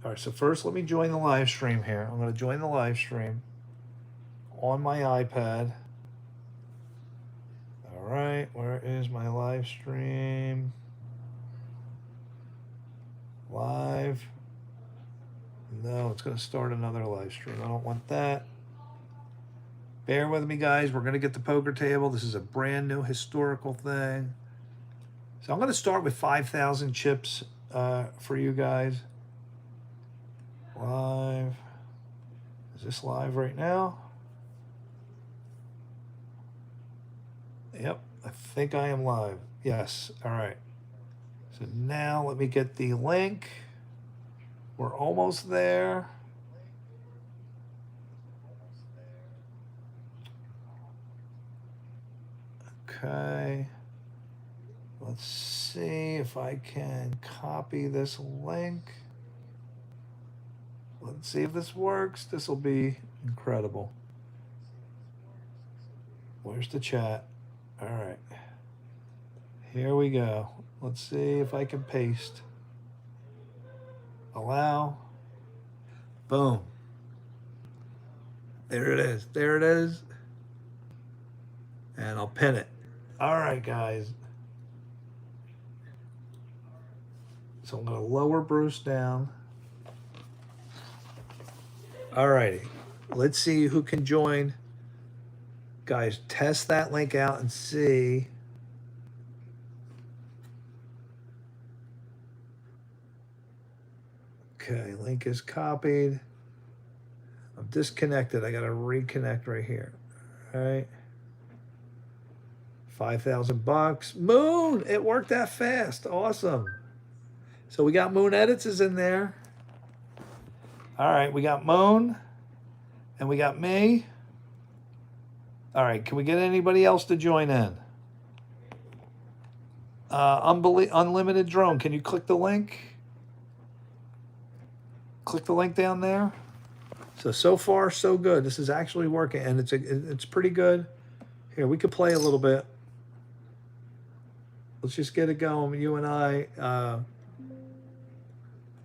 All right. So first, let me join the live stream here. I'm going to join the live stream on my iPad. All right. Where is my live stream? Live. No, it's going to start another live stream. I don't want that. Bear with me, guys. We're going to get the poker table. This is a brand new historical thing. So I'm going to start with 5,000 chips for you guys. Live. Is this live right now? Yep, I think I am live. Yes, all right. So now let me get the link. We're almost there. Okay. Let's see if I can copy this link. Let's see if this works. This will be incredible. Where's the chat? All right. Here we go. Let's see if I can paste. Allow. Boom. There it is. There it is. And I'll pin it. All right, guys. So I'm going to lower Bruce down. All righty. Let's see who can join. Guys, test that link out and see. Okay, link is copied. I'm disconnected. I got to reconnect right here. All right. $5,000. Moon, it worked that fast. Awesome. So we got Moon Edits is in there. All right, we got Moon and we got me. All right, can we get anybody else to join in? Unlimited Drone, can you click the link? Click the link down there. So far, so good. This is actually working, and it's pretty good. Here, we could play a little bit. Let's just get it going. You and I.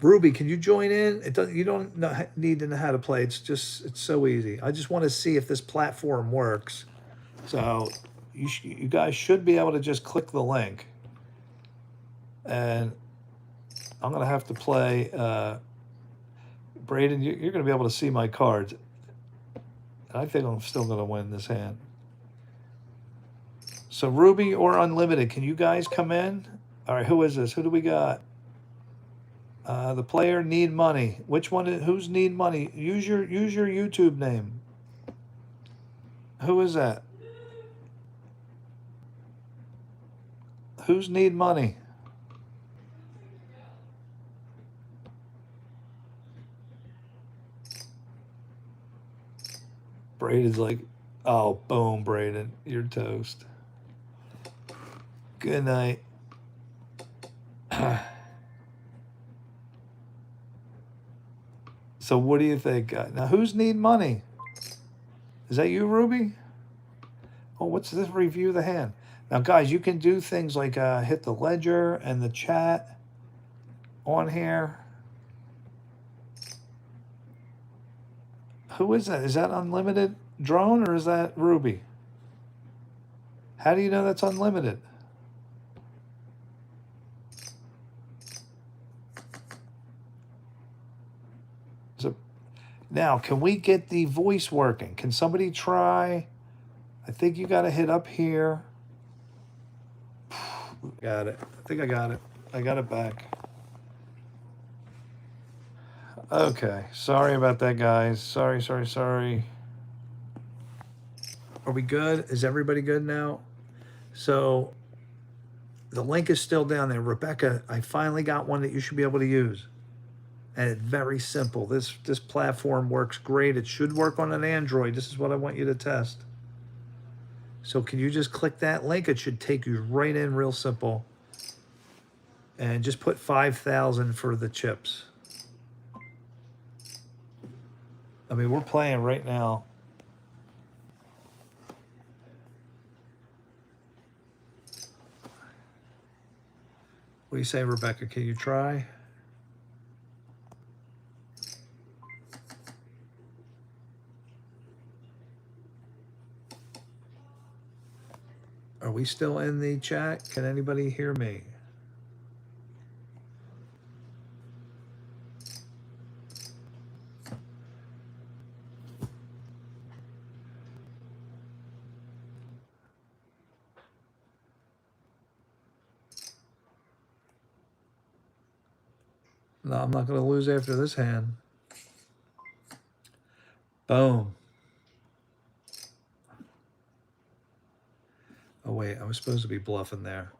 Ruby, can you join in? You don't need to know how to play. It's so easy. I just want to see if this platform works. So you guys should be able to just click the link. And I'm going to have to play. Braden, you're going to be able to see my cards. I think I'm still going to win this hand. So Ruby or Unlimited, can you guys come in? All right, who is this? Who do we got? The player Need Money. Which one? Who's Need Money? Use your YouTube name. Who is that? Who's Need Money? Braden's like, oh, boom, Braden, you're toast. Good night. So what do you think? Now, who's Need Money? Is that you, Ruby? Oh, what's this? Review the hand. Now, guys, you can do things like hit the ledger and the chat on here. Who is that? Is that Unlimited Drone or is that Ruby? How do you know that's Unlimited? Now, can we get the voice working? Can somebody try? I think you got to hit up here. Got it. I think I got it. I got it back. Okay. Sorry about that, guys. Sorry. Are we good? Is everybody good now? So The link is still down there. Rebecca, I finally got one that you should be able to use. And it's very simple. This platform works great. It should work on an Android. This is what I want you to test. So can you just click that link? It should take you right in real simple. And just put 5,000 for the chips. I mean, we're playing right now. What do you say, Rebecca? Can you try? Are we still in the chat? Can anybody hear me? No, I'm not going to lose after this hand. Boom. Oh, wait. I was supposed to be bluffing there.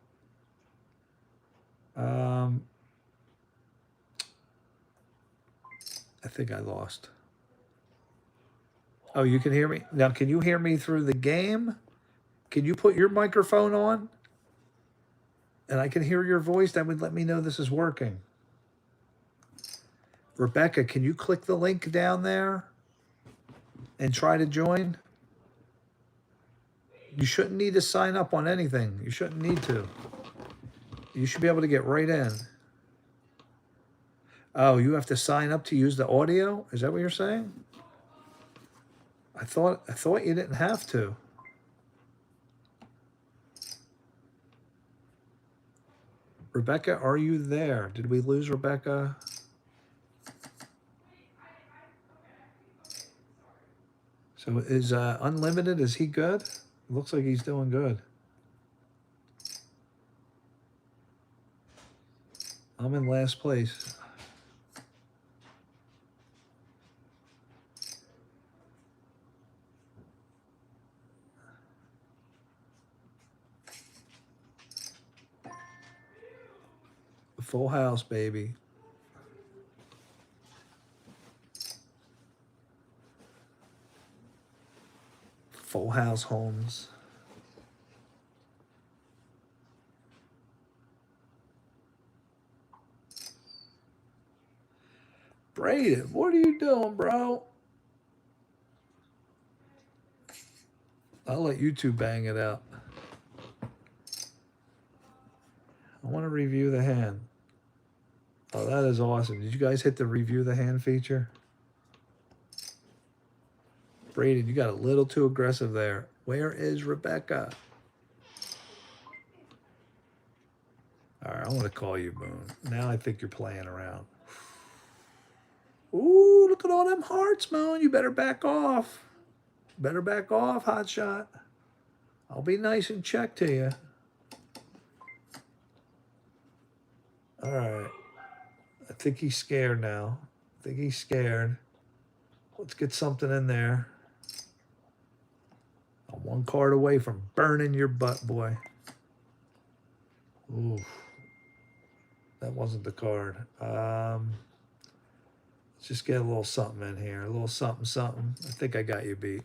I think I lost. Oh, you can hear me? Now, can you hear me through the game? Can you put your microphone on? And I can hear your voice. That would let me know this is working. Rebecca, can you click the link down there and try to join? You shouldn't need to sign up on anything. You shouldn't need to. You should be able to get right in. Oh, you have to sign up to use the audio? Is that what you're saying? I thought you didn't have to. Rebecca, are you there? Did we lose Rebecca? So is Unlimited, is he good? Looks like he's doing good. I'm in last place. Full house, baby. Full house homes. Braden, what are you doing, bro? I'll let you two bang it out. I want to review the hand. Oh, that is awesome. Did you guys hit the review the hand feature? Braden, you got a little too aggressive there. Where is Rebecca? All right, I want to call you, Moon. Now I think you're playing around. Ooh, look at all them hearts, Moon. You better back off. Better back off, hotshot. I'll be nice and check to you. All right. I think he's scared now. I think he's scared. Let's get something in there. I'm one card away from burning your butt, boy. Ooh. That wasn't the card. Let's just get a little something in here. A little something, something. I think I got you beat.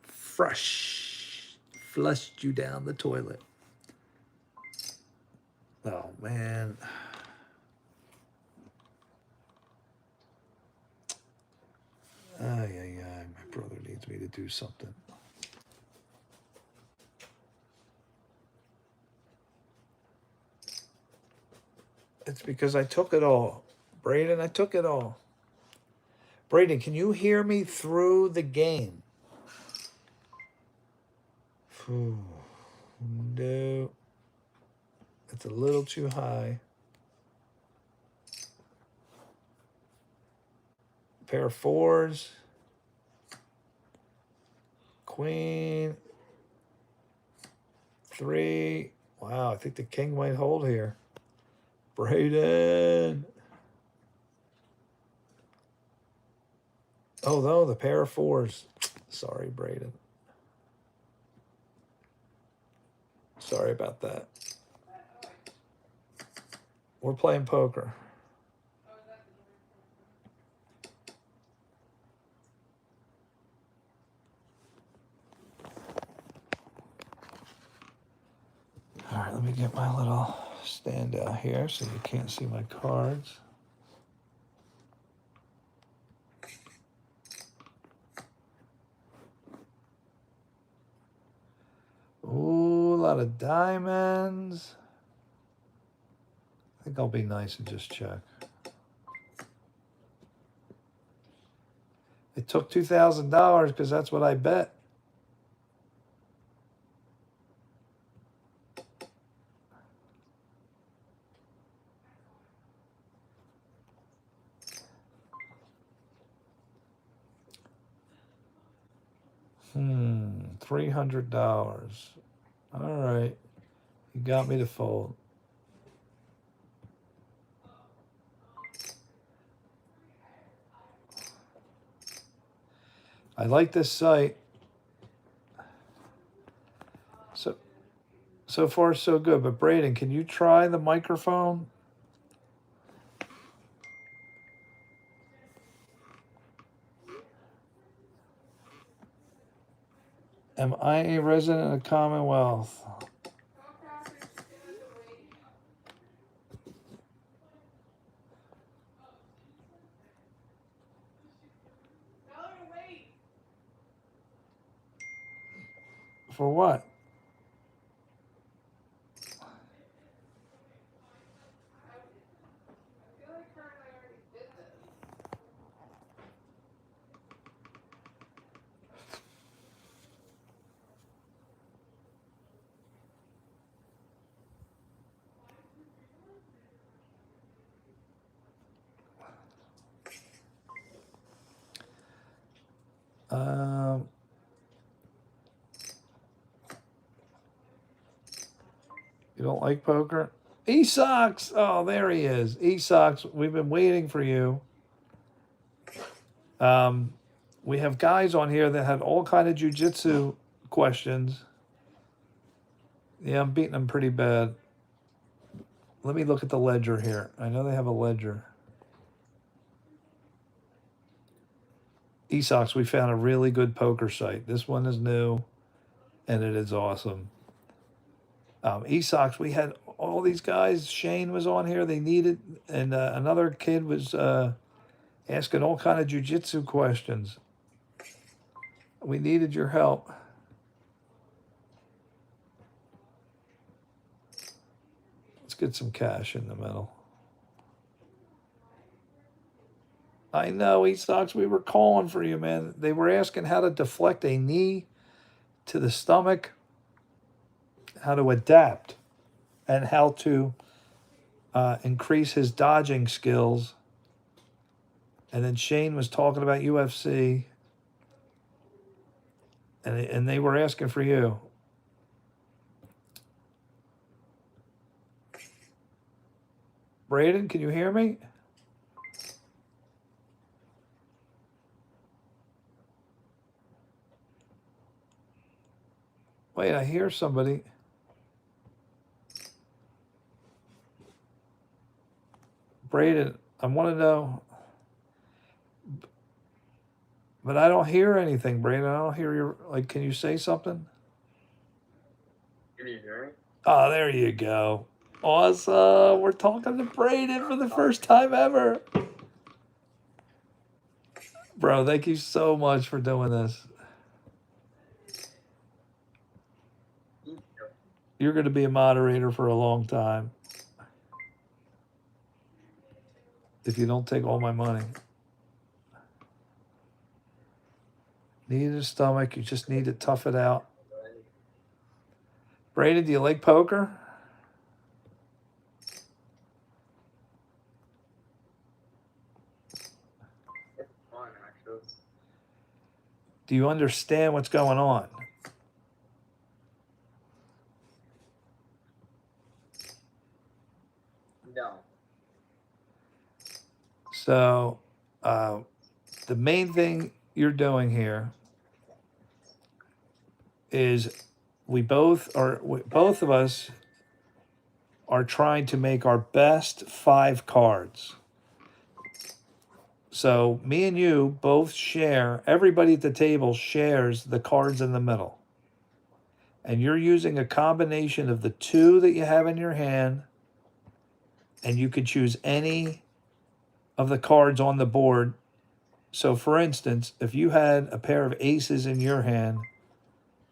Fresh. Flushed you down the toilet. Oh, man. Ay, ay, ay. My brother needs me to do something. It's because I took it all. Braden, I took it all. Braden, can you hear me through the game? No. It's a little too high. Pair of fours. Queen. 3. Wow, I think the king might hold here. Braden. Oh, no, the pair of fours. Sorry, Braden. Sorry about that. We're playing poker. All right, let me get my little stand out here so you can't see my cards. Ooh, a lot of diamonds. I think I'll be nice and just check. It took $2,000 because that's what I bet. $300. All right. You got me to fold. I like this site. So far so good. But Braden, can you try the microphone? Am I a resident of the Commonwealth? For what? You don't like poker? E-Sox! Oh, there he is. E-Sox, we've been waiting for you. We have guys on here that had all kind of jiu-jitsu questions. Yeah, I'm beating them pretty bad. Let me look at the ledger here. I know they have a ledger. E-Sox, we found a really good poker site. This one is new, and it is awesome. E-Sox, we had all these guys. Shane was on here. They needed, and another kid was asking all kind of jiu-jitsu questions. We needed your help. Let's get some cash in the middle. I know, E-Sox, we were calling for you, man. They were asking how to deflect a knee to the stomach, how to adapt, and how to increase his dodging skills. And then Shane was talking about UFC, and they were asking for you. Braden, can you hear me? Wait, I hear somebody. Braden, I want to know, but I don't hear anything, Braden. I don't hear your, like, can you say something? Can you hear me? Oh, there you go. Awesome. We're talking to Braden for the first time ever. Bro, thank you so much for doing this. You're going to be a moderator for a long time. If you don't take all my money. Need a stomach. You just need to tough it out. Braden, do you like poker? It's fun, actually. Do you understand what's going on? No. So, the main thing you're doing here is both of us are trying to make our best 5 cards. So me and you both share, everybody at the table shares the cards in the middle. And you're using a combination of the 2 that you have in your hand, and you could choose any of the cards on the board. So for instance, if you had a pair of aces in your hand,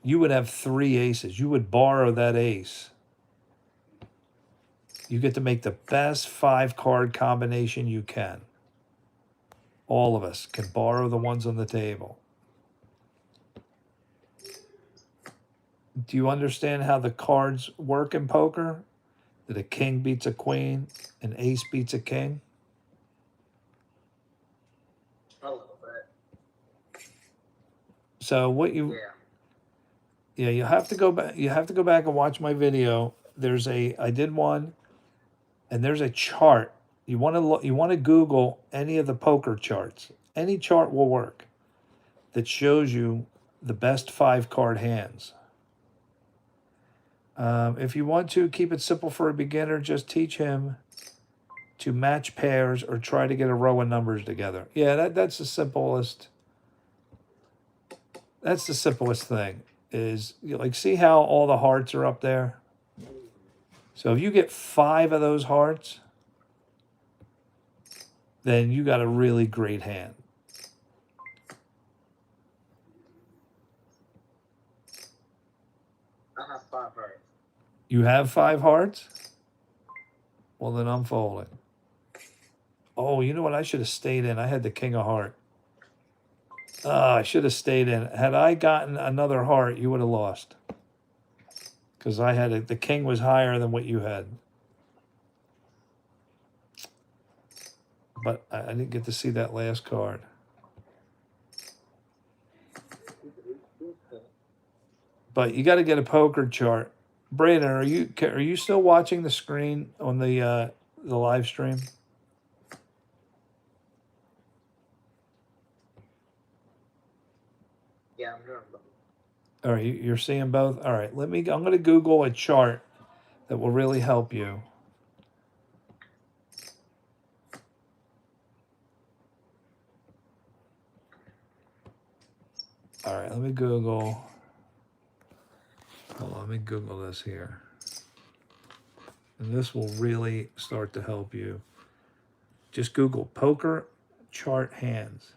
you would have 3 aces. You would borrow that ace. You get to make the best 5 card combination you can. All of us can borrow the ones on the table. Do you understand how the cards work in poker? That a king beats a queen, an ace beats a king? A little bit. So what you you have to go back. You have to go back and watch my video. I did one, and there's a chart. You want to Google any of the poker charts. Any chart will work that shows you the best 5 card hands. If you want to keep it simple for a beginner, just teach him to match pairs or try to get a row of numbers together. Yeah, that's the simplest. That's the simplest thing. Is like, see how all the hearts are up there? So if you get 5 of those hearts, then you got a really great hand. I have 5 hearts. You have 5 hearts? Well, then I'm folding. Oh, you know what? I should have stayed in. I had the king of heart. I should have stayed in. Had I gotten another heart, you would have lost. Because I had the king was higher than what you had. But I didn't get to see that last card. But you got to get a poker chart. Brandon, are you still watching the screen on the live stream? Yeah, I'm doing both. All right, you're seeing both? All right, I'm going to Google a chart that will really help you. All right, let me Google. Hold on, let me Google this here. And this will really start to help you. Just Google poker chart hands.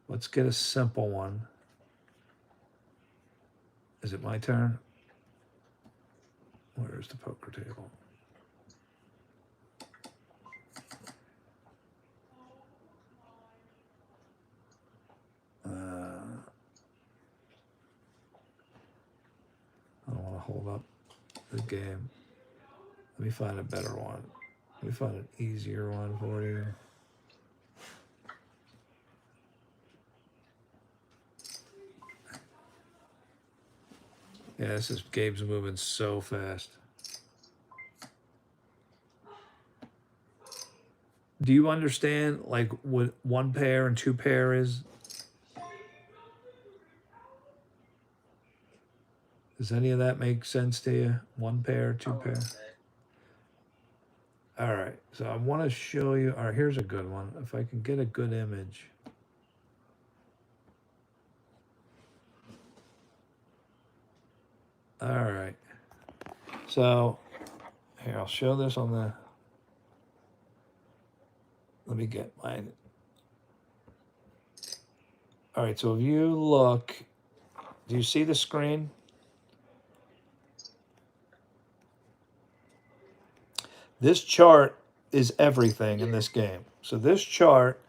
Let's get a simple one. Is it my turn? Where's the poker table? I don't want to hold up the game. Let me find a better one. Let me find an easier one for you. Yeah, Gabe's moving so fast. Do you understand like what 1 pair and 2 pair is? Does any of that make sense to you? 1 pair, 2 pair? All right, so I want to show you. All right, here's a good one. If I can get a good image. All right. So here, I'll show this on the. Let me get mine. All right, so if you look, do you see the screen? This chart is everything in this game. So this chart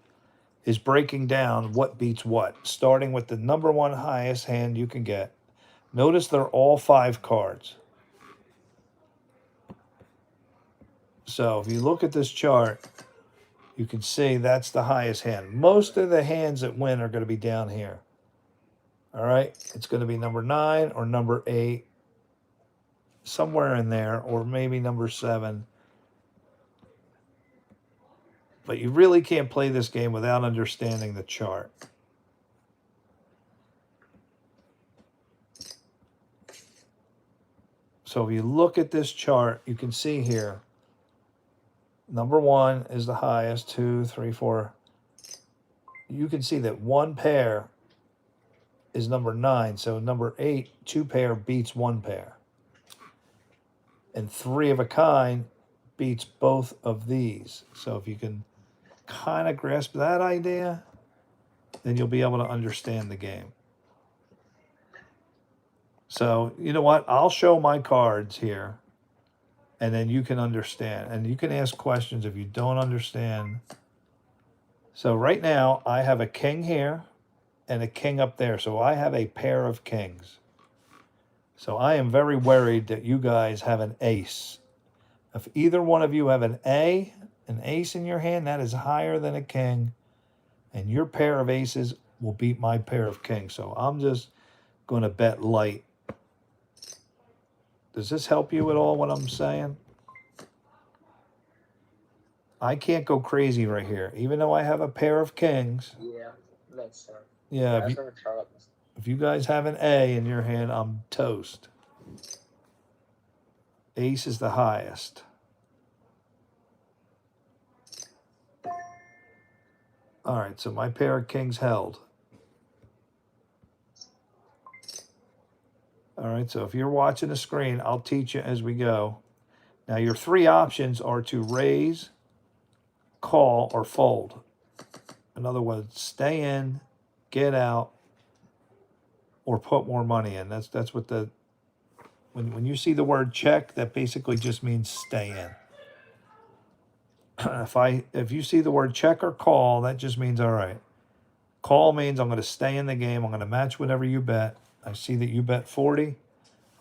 is breaking down what beats what, starting with the number 1 highest hand you can get. Notice they're all 5 cards. So if you look at this chart, you can see that's the highest hand. Most of the hands that win are going to be down here. All right, it's going to be number 9 or number 8, somewhere in there, or maybe number 7. But you really can't play this game without understanding the chart. So if you look at this chart, you can see here, number 1 is the highest, 2, 3, 4. You can see that one pair is number 9. So number 8, 2 pair beats 1 pair. And 3 of a kind beats both of these. So if you can kind of grasp that idea, then you'll be able to understand the game. So, you know what? I'll show my cards here, and then you can understand. And you can ask questions if you don't understand. So right now, I have a king here and a king up there. So I have a pair of kings. So I am very worried that you guys have an ace. If either one of you have an ace in your hand, that is higher than a king. And your pair of aces will beat my pair of kings. So I'm just going to bet light. Does this help you at all, what I'm saying? I can't go crazy right here. Even though I have a pair of kings. Yeah, makes sense. Yeah, if you guys have an A in your hand, I'm toast. Ace is the highest. All right, so my pair of kings held. All right, so if you're watching the screen, I'll teach you as we go. Now, your 3 options are to raise, call, or fold. In other words, stay in, get out, or put more money in. That's what the when you see the word check, that basically just means stay in. If you see the word check or call, that just means all right. Call means I'm going to stay in the game. I'm going to match whatever you bet. I see that you bet 40.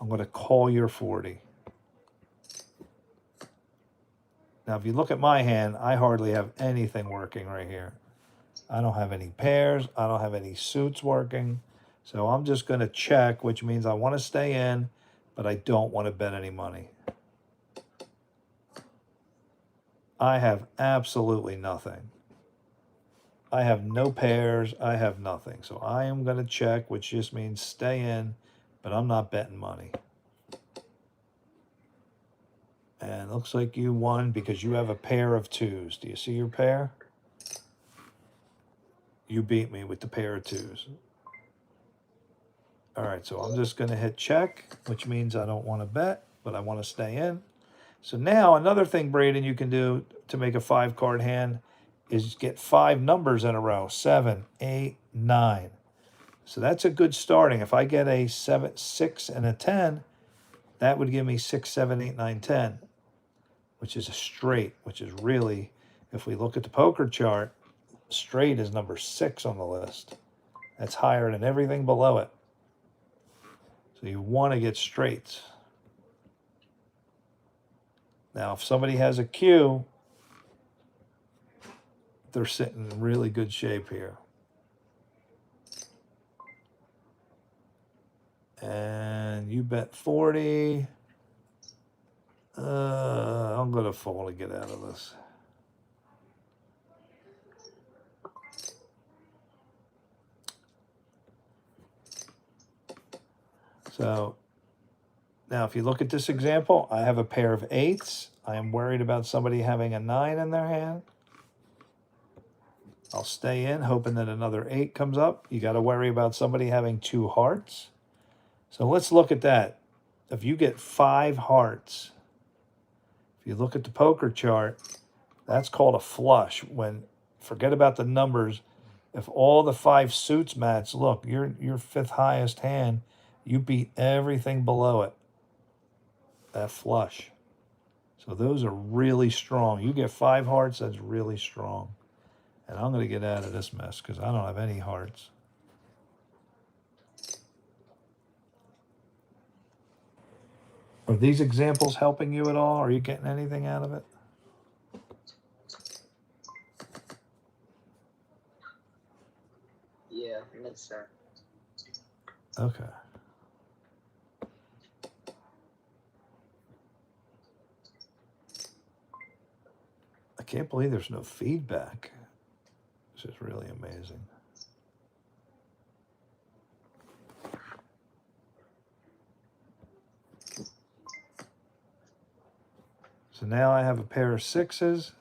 I'm going to call your 40. Now, if you look at my hand, I hardly have anything working right here. I don't have any pairs. I don't have any suits working. So I'm just going to check, which means I want to stay in, but I don't want to bet any money. I have absolutely nothing. I have no pairs. I have nothing. So I am going to check, which just means stay in, but I'm not betting money. And it looks like you won because you have a pair of 2s. Do you see your pair? You beat me with the pair of 2s. All right, so I'm just going to hit check, which means I don't want to bet, but I want to stay in. So now another thing, Braden, you can do to make a 5-card hand is get 5 numbers in a row, 7, 8, 9. So that's a good starting. If I get a 7, 6, and a 10, that would give me 6, 7, 8, 9, 10, which is a straight, which is really, if we look at the poker chart, straight is number 6 on the list. That's higher than everything below it. So you want to get straights. Now, if somebody has a Q, they're sitting in really good shape here. And you bet 40. I'm going to fold to get out of this. So now if you look at this example, I have a pair of 8s. I am worried about somebody having a 9 in their hand. I'll stay in, hoping that another 8 comes up. You got to worry about somebody having 2 hearts. So let's look at that. If you get 5 hearts, if you look at the poker chart, that's called a flush. When, forget about the numbers, if all the 5 suits match, look, your 5th highest hand, you beat everything below it. That flush. So those are really strong. You get 5 hearts, that's really strong. And I'm going to get out of this mess because I don't have any hearts. Are these examples helping you at all? Are you getting anything out of it? Yeah, makes sense. Okay. I can't believe there's no feedback. This is really amazing. So now I have a pair of sixes.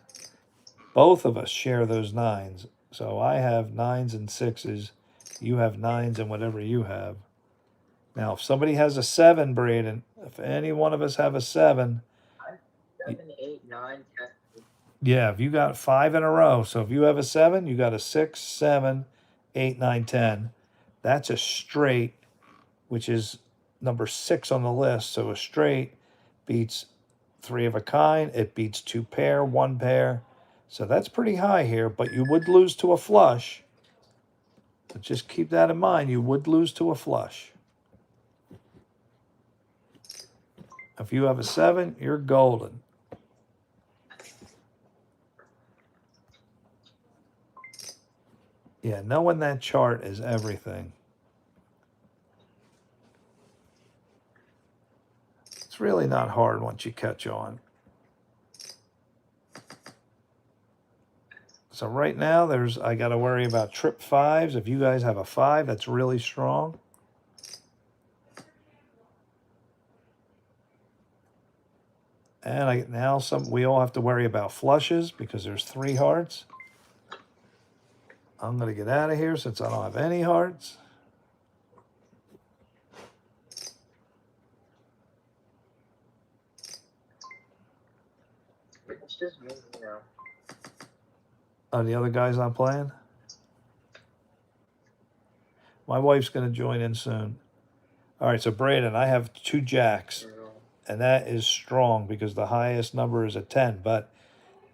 Both of us share those nines. So I have nines and sixes. You have nines and whatever you have. Now, if somebody has a seven, Braden, if any one of us have a seven, 7, 8, 9, 10. yeah, if you got 5 in a row. So if you have a seven, you got a 6, 7, 8, 9, 10. That's a straight, which is number 6 on the list. So a straight beats 3 of a kind. It beats 2 pair, 1 pair. So that's pretty high here, but you would lose to a flush. But just keep that in mind. You would lose to a flush. If you have a 7, you're golden. Yeah, knowing that chart is everything. It's really not hard once you catch on. So right now, I got to worry about trip 5s. If you guys have a 5, that's really strong. And we all have to worry about flushes because there's 3 hearts. I'm going to get out of here since I don't have any hearts. It's just me, you know. Oh, the other guy's not playing? My wife's going to join in soon. All right, so Braden, I have 2 jacks. And that is strong because the highest number is a 10. But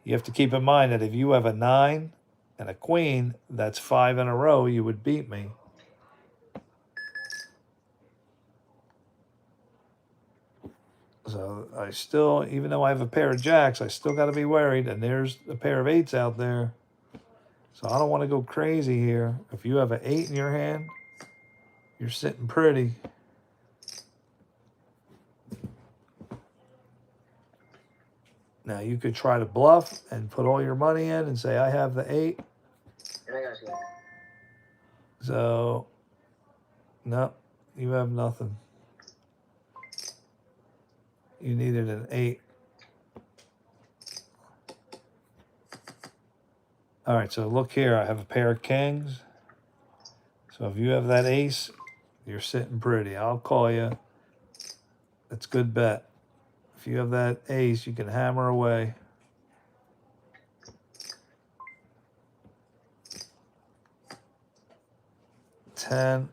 you have to keep in mind that if you have a 9 and a queen, that's 5 in a row, you would beat me. So I still, even though I have a pair of jacks, I still got to be worried. And there's a pair of 8s out there. So I don't want to go crazy here. If you have an 8 in your hand, you're sitting pretty. Now you could try to bluff and put all your money in and say, I have the 8. So, no, you have nothing. You needed an 8. All right, so look here. I have a pair of kings. So if you have that ace, you're sitting pretty. I'll call you. That's a good bet. If you have that ace, you can hammer away. $10.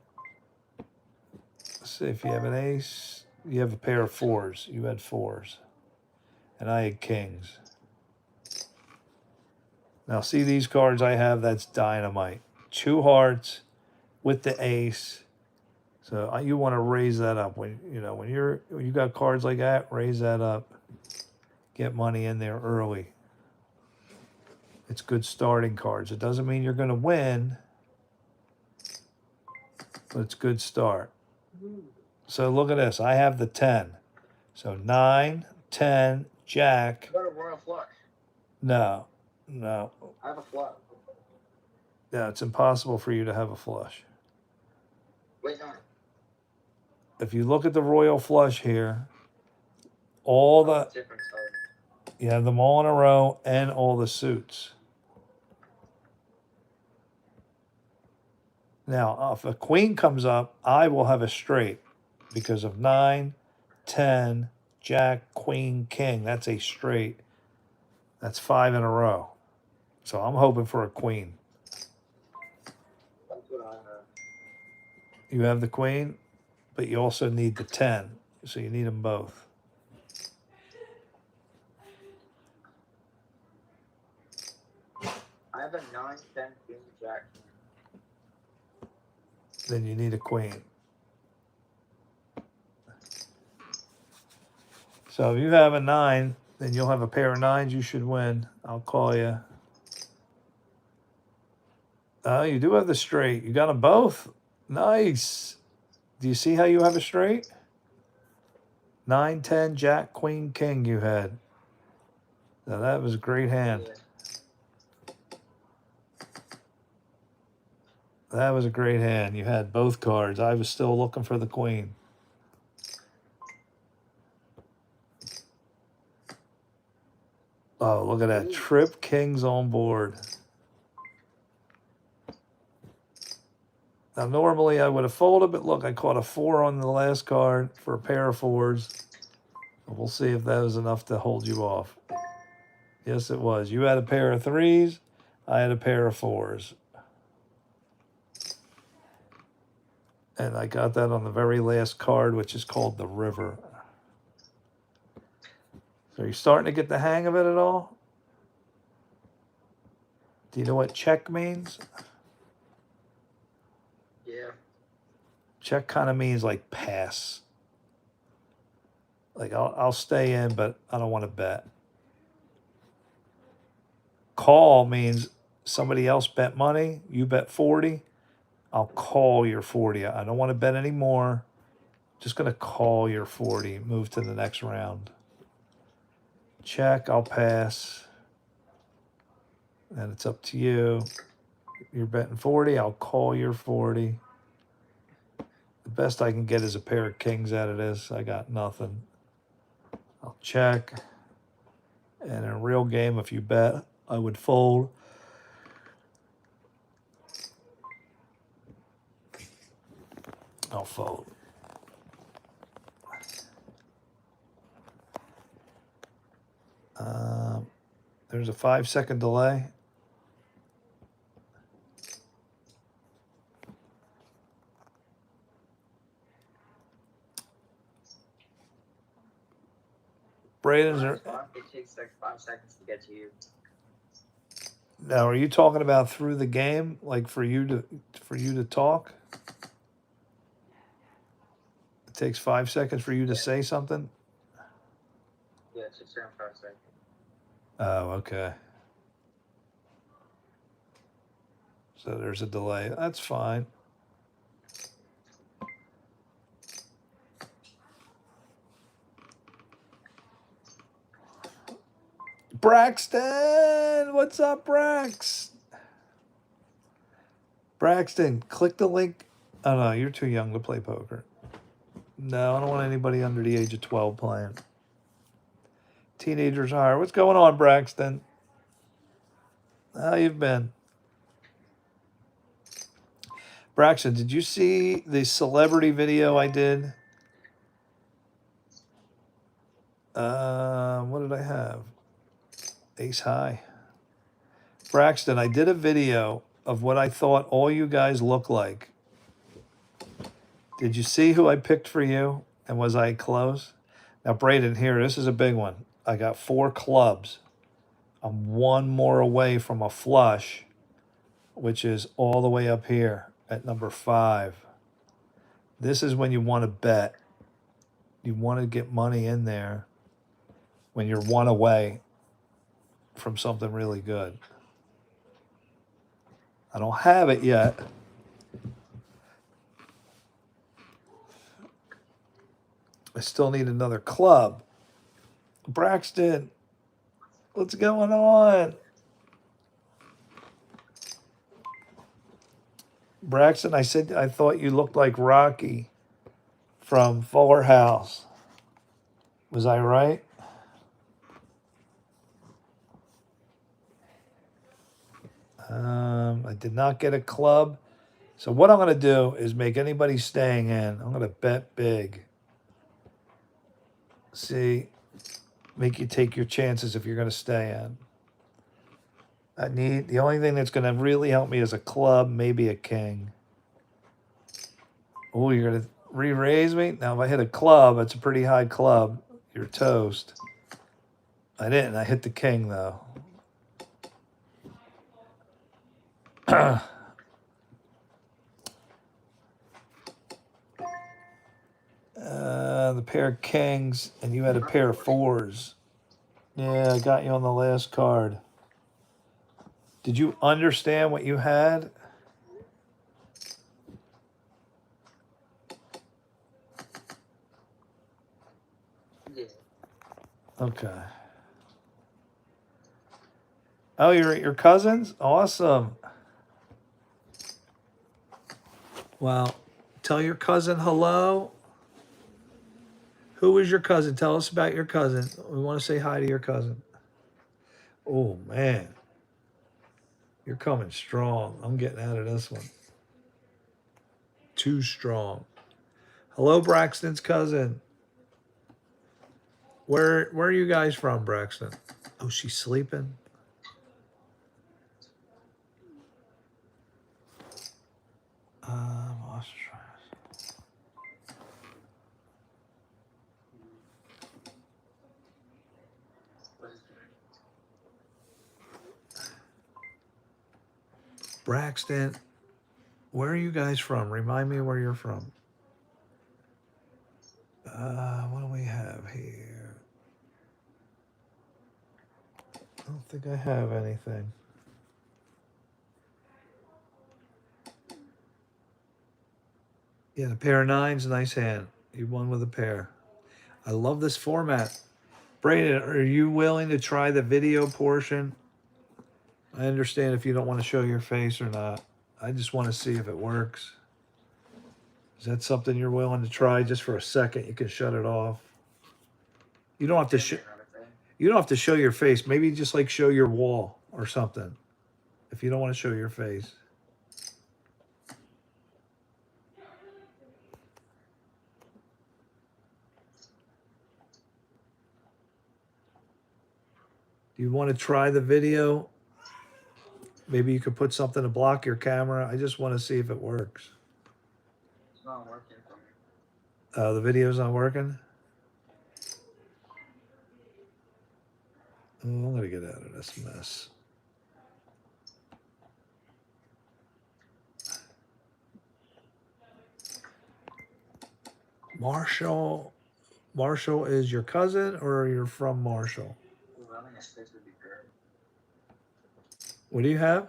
Let's see if you have an ace. You have a pair of 4s. You had 4s. And I had kings. Now see these cards I have, that's dynamite. 2 hearts with the ace. So you want to raise that up. When you got cards like that, raise that up. Get money in there early. It's good starting cards. It doesn't mean you're going to win, but it's a good start. So look at this. I have the 10. So 9, 10, jack. You got a royal flush. No. I have a flush. Yeah, it's impossible for you to have a flush. Wait, no. If you look at the royal flush here, you have them all in a row and all the suits. Now, if a queen comes up, I will have a straight because of 9, 10, jack, queen, king. That's a straight. That's 5 in a row. So I'm hoping for a queen. That's what I have. You have the queen, but you also need the 10. So you need them both. I have a 9, 10, king, jack. Then you need a queen. So if you have a 9, then you'll have a pair of 9s. You should win. I'll call you. You do have the straight. You got them both. Nice. Do you see how you have a straight? 9, 10, jack, queen, king you had. Now that was a great hand. That was a great hand. You had both cards. I was still looking for the queen. Oh, look at that. Trip Kings on board. Now, normally I would have folded, but look, I caught a 4 on the last card for a pair of 4s. We'll see if that was enough to hold you off. Yes, it was. You had a pair of 3s. I had a pair of 4s. And I got that on the very last card, which is called the River. So you're starting to get the hang of it at all? Do you know what check means? Yeah. Check kind of means like pass. Like I'll stay in, but I don't want to bet. Call means somebody else bet money. You bet 40. I'll call your 40. I don't want to bet anymore. Just going to call your 40. Move to the next round. Check. I'll pass. And it's up to you. You're betting 40. I'll call your 40. The best I can get is a pair of kings out of this. I got nothing. I'll check. And in a real game, if you bet, I would fold. I'll fold. There's a 5-second delay. Braden's are, It takes like 5 seconds to get to you. now, are you talking about through the game, like for you to talk? It takes 5 seconds for you to say something. Yeah, it takes around 5 seconds. Oh, okay. So there's a delay. That's fine. Braxton, what's up, Brax? Braxton, click the link. Oh no, you're too young to play poker. No, I don't want anybody under the age of 12 playing. Teenagers higher. What's going on, Braxton? How you've been? Braxton, did you see the celebrity video I did? What did I have? Ace high. Braxton, I did a video of what I thought all you guys look like. Did you see who I picked for you? And was I close? Now, Braden, here, this is a big one. I got 4 clubs. I'm 1 more away from a flush, which is all the way up here at number 5. This is when you want to bet. You want to get money in there when you're 1 away from something really good. I don't have it yet. I still need another club. Braxton, what's going on? Braxton, I said I thought you looked like Rocky from Fuller House. Was I right? I did not get a club. So what I'm going to do is make anybody staying in. I'm going to bet big. See, make you take your chances if you're going to stay in. I need, the only thing that's going to really help me is a club, maybe a king. Oh, you're going to re-raise me? Now, if I hit a club, it's a pretty high club. You're toast. I didn't. I hit the king, though. The pair of kings, and you had a pair of 4s. Yeah, I got you on the last card. Did you understand what you had? Yeah. Okay. Oh, you're at your cousin's? Awesome. Well, tell your cousin hello. Who is your cousin? Tell us about your cousin. We want to say hi to your cousin. Oh, man. You're coming strong. I'm getting out of this one. Too strong. Hello, Braxton's cousin. Where are you guys from, Braxton? Oh, she's sleeping. Australia. Braxton, where are you guys from? Remind me where you're from. What do we have here? I don't think I have anything. Yeah, the pair of nines, nice hand. You won with a pair. I love this format. Brayden, are you willing to try the video portion? I understand if you don't want to show your face or not. I just want to see if it works. Is that something you're willing to try just for a second? You can shut it off. You don't have to you don't have to show your face. Maybe just like show your wall or something. If you don't want to show your face. Do you want to try the video? Maybe you could put something to block your camera. I just want to see if it works. It's not working for me. The video's not working? Oh, I'm going to get out of this mess. Marshall is your cousin or you're from Marshall? Running a stick would be great. What do you have?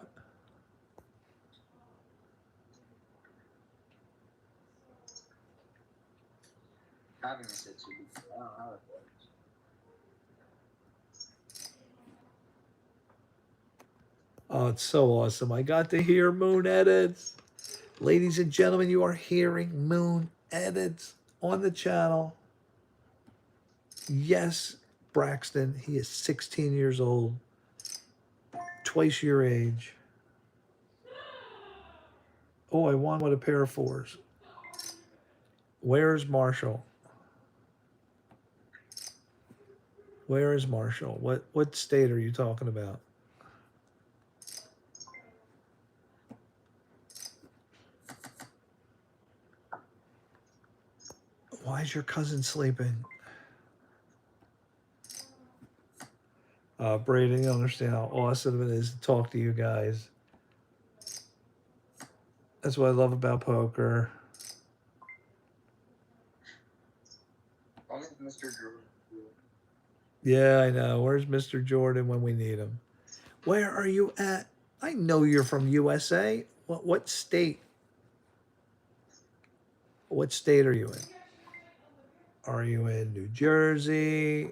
Having a stick would be great. I don't know how it works. Oh, it's so awesome. I got to hear Moon Edits. Ladies and gentlemen, you are hearing Moon Edits on the channel. Yes, Braxton, he is 16 years old, twice your age. Oh, I won with a pair of fours. Where's Marshall? Where is Marshall? What state are you talking about? Why is your cousin sleeping? Brayden, you understand how awesome it is to talk to you guys. That's what I love about poker. Only Mr. Jordan. Yeah, I know. Where's Mr. Jordan when we need him? Where are you at? I know you're from USA. What state? What state are you in? Are you in New Jersey?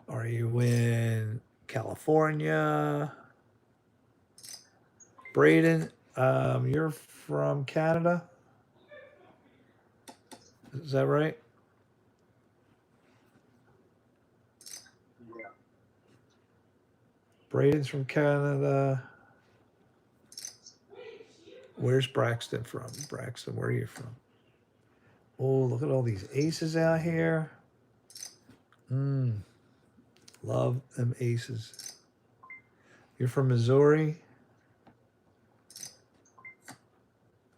Are you in California? Brayden, you're from Canada? Is that right? Yeah. Brayden's from Canada. Where's Braxton from? Braxton, where are you from? Oh, look at all these aces out here. Love them aces. You're from Missouri?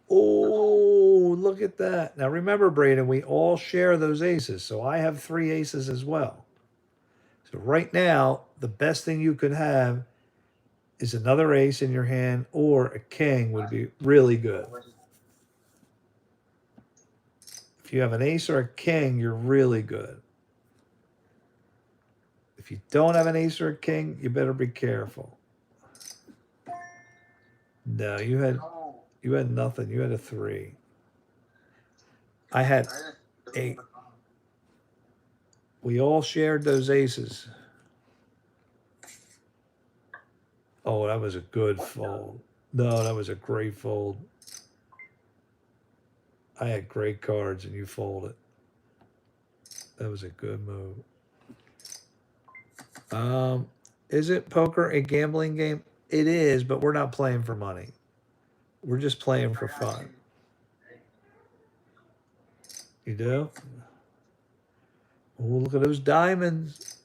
Oh, look at that. Now remember, Brayden, we all share those aces. So I have 3 aces as well. So right now, the best thing you could have is another ace in your hand or a king would be really good. If you have an ace or a king, you're really good. If you don't have an ace or a king, you better be careful. No, you had nothing. You had a 3. I had 8. We all shared those aces. Oh, that was a good fold. No, that was a great fold. I had great cards and you folded. That was a good move. Isn't poker a gambling game? It is, but we're not playing for money. We're just playing for fun. You do? Oh, look at those diamonds.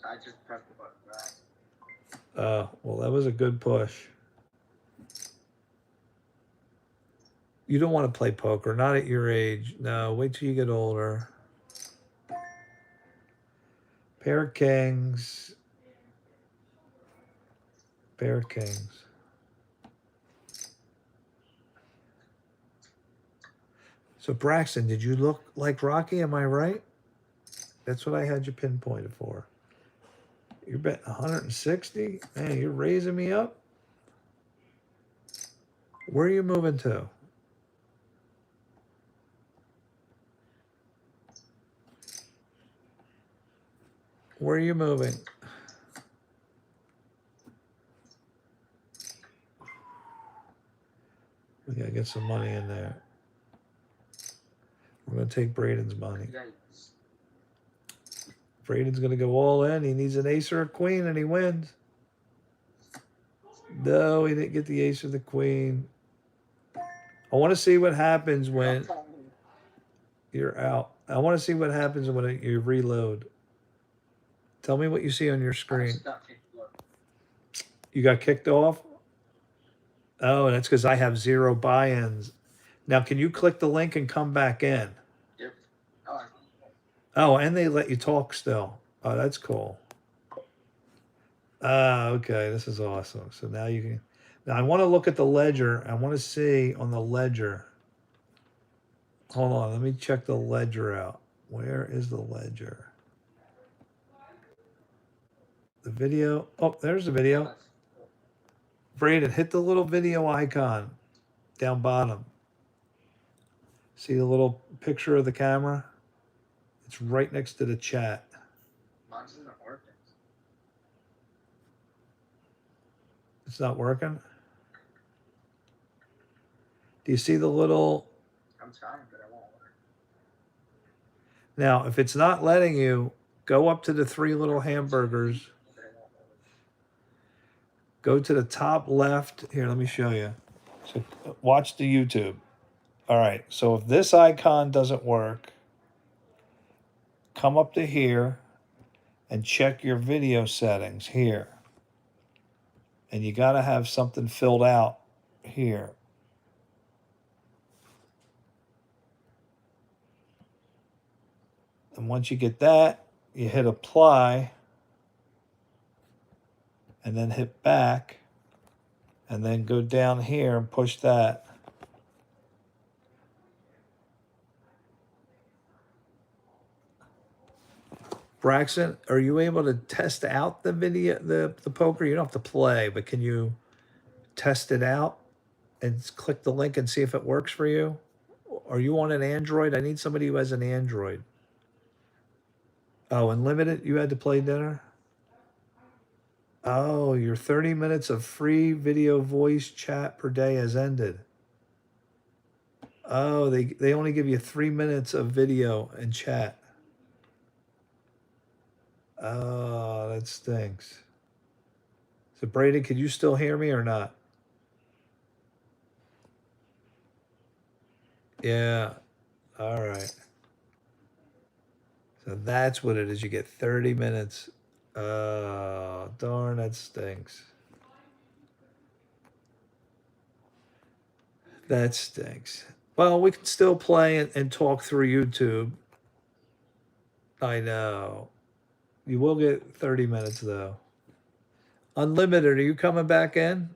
I just pressed the button back. Oh, well, that was a good push. You don't want to play poker, not at your age. No, wait till you get older. Pair of kings. Pair of kings. So, Braxton, did you look like Rocky? Am I right? That's what I had you pinpointed for. You're betting 160? Man, you're raising me up. Where are you moving to? Where are you moving? We gotta get some money in there. We're gonna take Braden's money. Braden's gonna go all in. He needs an ace or a queen and he wins. No, he didn't get the ace or the queen. I want to see what happens when you're out. I want to see what happens when you reload. Tell me what you see on your screen. You got kicked off? Oh, and that's because I have 0 buy-ins. Now, can you click the link and come back in? Yep. Oh, and they let you talk still. Oh, that's cool. Okay, this is awesome. So now you can. Now I want to look at the ledger. I want to see on the ledger. Hold on, let me check the ledger out. Where is the ledger? The video. Oh, there's the video. Braden, hit the little video icon down bottom. See the little picture of the camera? It's right next to the chat. Mine's isn't working. It's not working? Do you see the little... I'm trying, but it won't work. Now, if it's not letting you, go up to the 3 little hamburgers. Go to the top left. Here, let me show you. So watch the YouTube. All right, so if this icon doesn't work, come up to here and check your video settings here. And you got to have something filled out here. And once you get that, you hit apply and then hit back and then go down here and push that. Braxton, are you able to test out the video, the poker? You don't have to play, but can you test it out and click the link and see if it works for you? Are you on an Android? I need somebody who has an Android. Oh, unlimited? You had to play dinner? Oh, your 30 minutes of free video voice chat per day has ended. Oh, they only give you 3 minutes of video and chat. Oh, that stinks. So, Brady, could you still hear me or not? Yeah. All right. So that's what it is. You get 30 minutes. Oh, darn, that stinks. That stinks. Well, we can still play and talk through YouTube. I know. You will get 30 minutes, though. Unlimited, are you coming back in?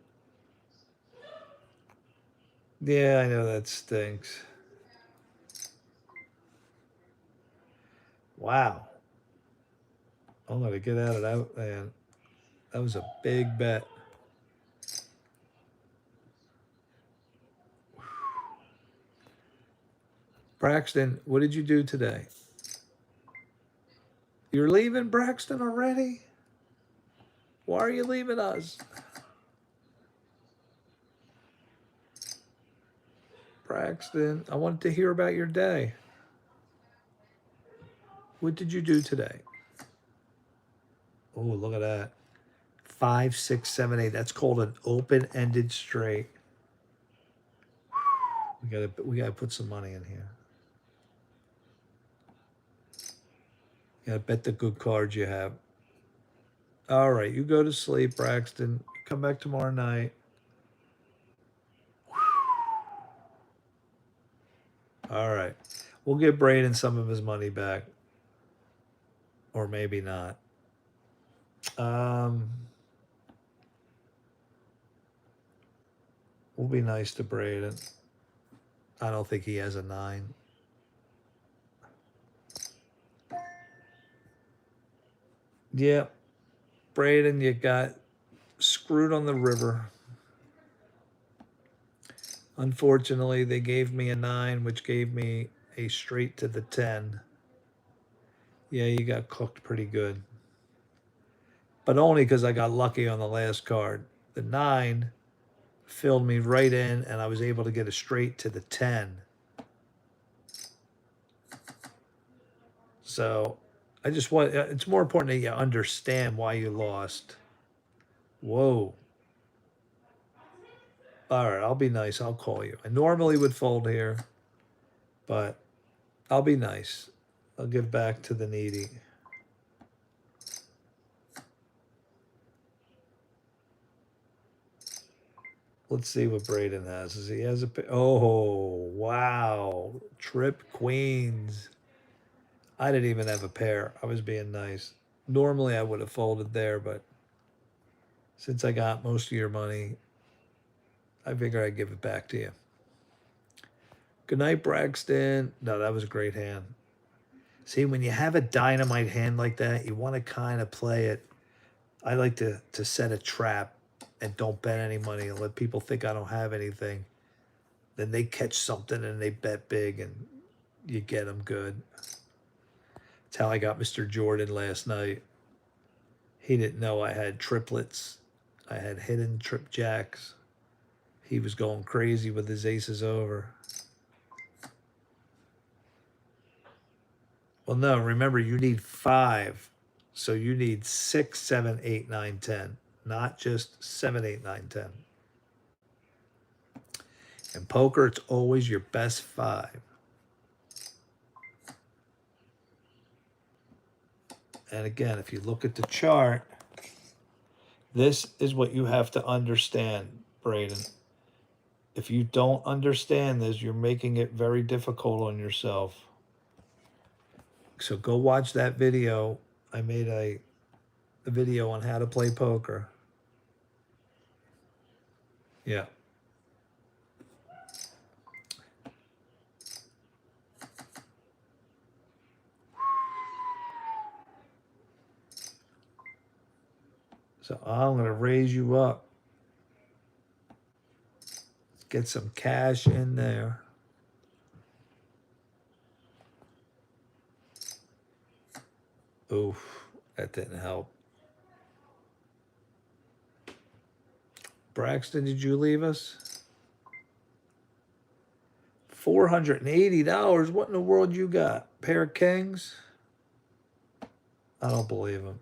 Yeah, I know that stinks. Wow. I'm going to get out of that, man. That was a big bet. Braxton, what did you do today? You're leaving, Braxton, already? Why are you leaving us? Braxton, I wanted to hear about your day. What did you do today? Oh, look at that. 5, 6, 7, 8. That's called an open-ended straight. We gotta put some money in here. You gotta bet the good cards you have. All right, you go to sleep, Braxton. Come back tomorrow night. All right. We'll give Braden some of his money back. Or maybe not. We'll be nice to Braden. I don't think he has a 9. Yeah. Braden, you got screwed on the river. Unfortunately, they gave me a 9, which gave me a straight to the 10. Yeah, you got cooked pretty good. But only because I got lucky on the last card. The 9 filled me right in, and I was able to get a straight to the 10. So I just want, it's more important that you understand why you lost. Whoa. All right, I'll be nice. I'll call you. I normally would fold here, but I'll be nice. I'll give back to the needy. Let's see what Braden has. Does he has a... Oh, wow. Trip queens. I didn't even have a pair. I was being nice. Normally, I would have folded there, but since I got most of your money, I figure I'd give it back to you. Good night, Braxton. No, that was a great hand. See, when you have a dynamite hand like that, you want to kind of play it. I like to set a trap and don't bet any money and let people think I don't have anything. Then they catch something and they bet big and you get them good. That's how I got Mr. Jordan last night. He didn't know I had triplets. I had hidden trip jacks. He was going crazy with his aces over. Well, no, remember, you need 5. So you need 6, 7, 8, 9, 10. Not just 7, 8, 9, 10. In poker, it's always your best 5. And again, if you look at the chart, this is what you have to understand, Braden. If you don't understand this, you're making it very difficult on yourself. So go watch that video. I made a video on how to play poker. Yeah. So I'm going to raise you up. Let's get some cash in there. Oof, that didn't help. Braxton, did you leave us? $480. What in the world you got? Pair of kings? I don't believe him.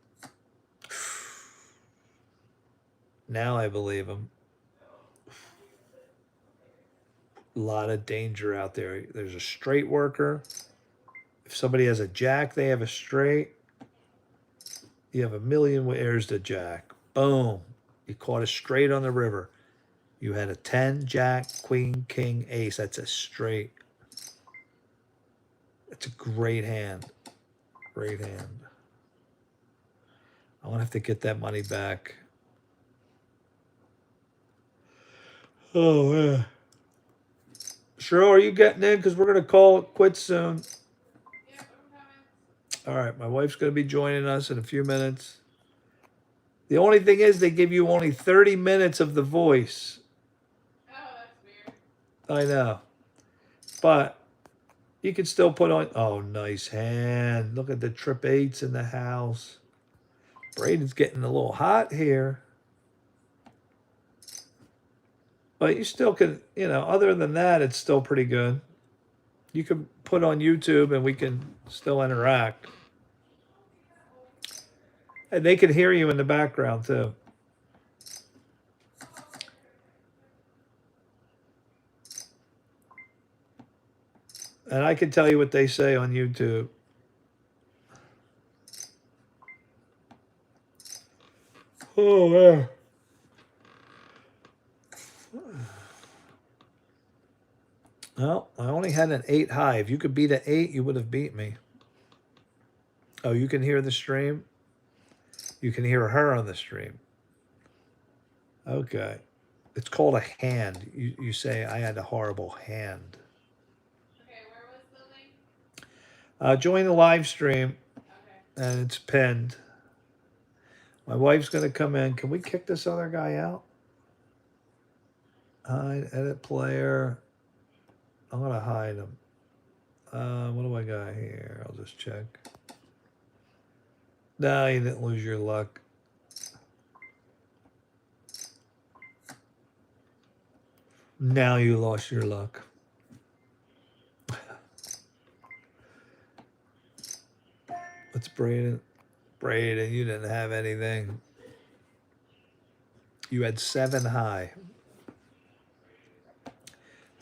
Now I believe him. A lot of danger out there. There's a straight worker. If somebody has a jack, they have a straight. You have a million ways to jack. Boom. You caught a straight on the river. You had a 10, jack, queen, king, ace. That's a straight. It's a great hand. Great hand. I'm going to have to get that money back. Oh, yeah. Cheryl, are you getting in? Because we're going to call it quits soon. All right, my wife's going to be joining us in a few minutes. The only thing is they give you only 30 minutes of the voice. Oh, that's weird. I know. But you can still put on... Oh, nice hand. Look at the trip 8s in the house. Braden's getting a little hot here. But you still can, you know, other than that, it's still pretty good. You can put on YouTube and we can still interact. And they can hear you in the background too. And I can tell you what they say on YouTube. Oh, man. Well, I only had an 8 high. If you could beat an 8, you would have beat me. Oh, you can hear the stream? You can hear her on the stream. Okay. It's called a hand. You say, I had a horrible hand. Okay, where was the link? Join the live stream, Okay. and it's pinned. My wife's going to come in. Can we kick this other guy out? Hide, edit player. I'm going to hide him. What do I got here? I'll just check. No, you didn't lose your luck. Now you lost your luck. What's Braden? Braden, you didn't have anything. You had 7 high.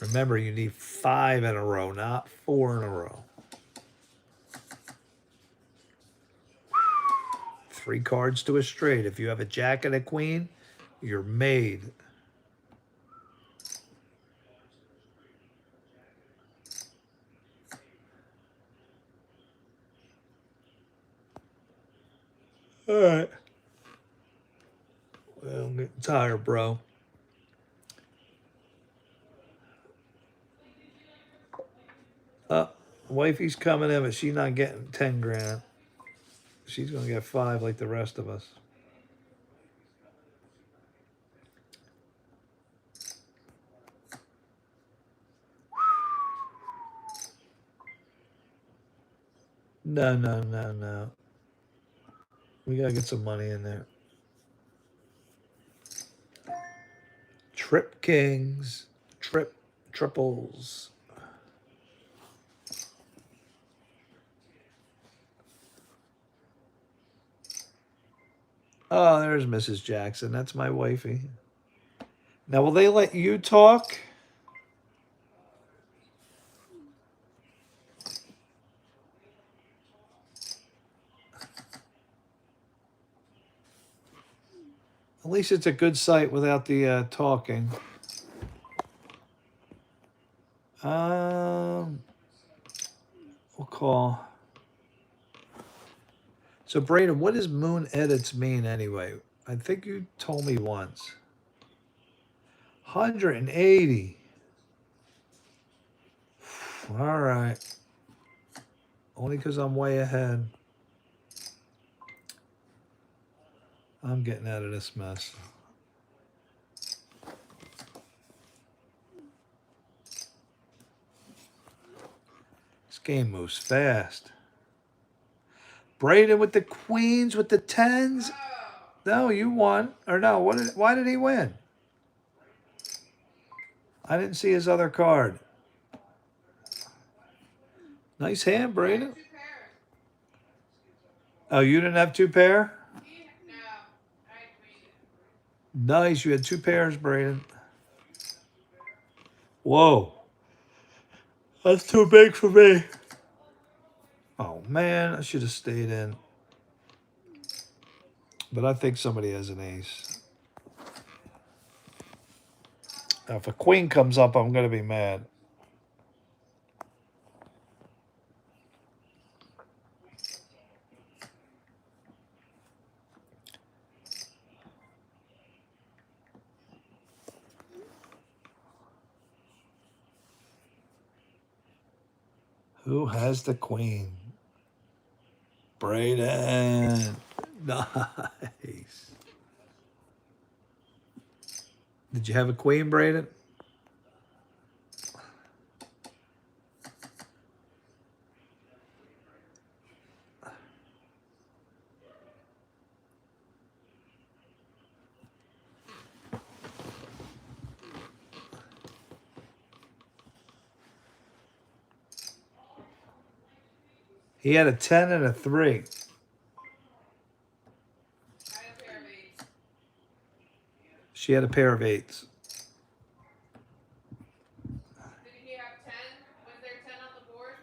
Remember, you need 5 in a row, not 4 in a row. 3 cards to a straight. If you have a jack and a queen, you're made. All right. Well, I'm getting tired, bro. Wifey's coming in, but she's not getting 10 grand. She's going to get 5 like the rest of us. No. We got to get some money in there. Trip kings. Triples. Oh, there's Mrs. Jackson. That's my wifey. Now, will they let you talk? At least it's a good site without the talking. We'll call. So, Braden, what does moon edits mean anyway? I think you told me once. 180. All right. Only because I'm way ahead. I'm getting out of this mess. This game moves fast. Braden with the queens, with the 10s. No, you won. Or no, why did he win? I didn't see his other card. Nice hand, Braden. Oh, you didn't have 2 pair? Nice, you had 2 pairs, Braden. Whoa. That's too big for me. Oh, man, I should have stayed in. But I think somebody has an ace. Now, if a queen comes up, I'm going to be mad. Who has the queen? Braden. Nice. Did you have a queen, Braden? He had a 10 and a 3. She had a pair of 8s. Did he have 10? Was there 10 on the board?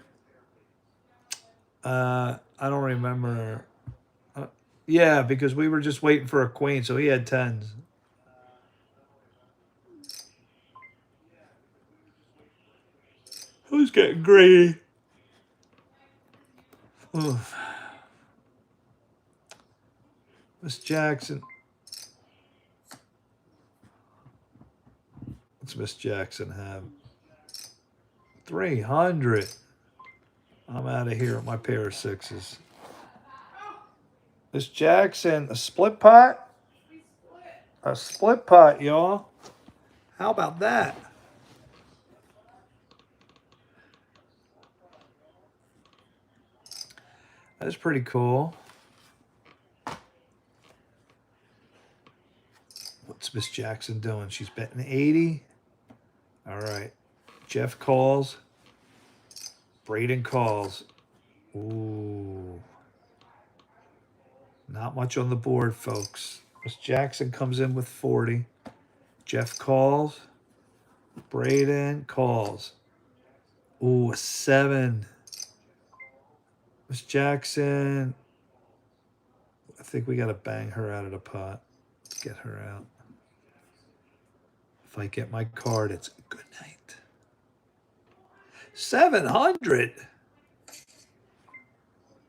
I don't remember. Yeah, because we were just waiting for a queen, so he had 10s. Who's getting greedy? Oof. Miss Jackson. What's Miss Jackson have? 300. I'm out of here with my pair of 6s. Miss Jackson, a split pot? A split pot, y'all. How about that? That's pretty cool. What's Miss Jackson doing? She's betting 80. All right. Jeff calls. Braden calls. Ooh. Not much on the board, folks. Miss Jackson comes in with 40. Jeff calls. Braden calls. Ooh, a 7. Miss Jackson. I think we got to bang her out of the pot. Let's get her out. If I get my card, it's good night. 700?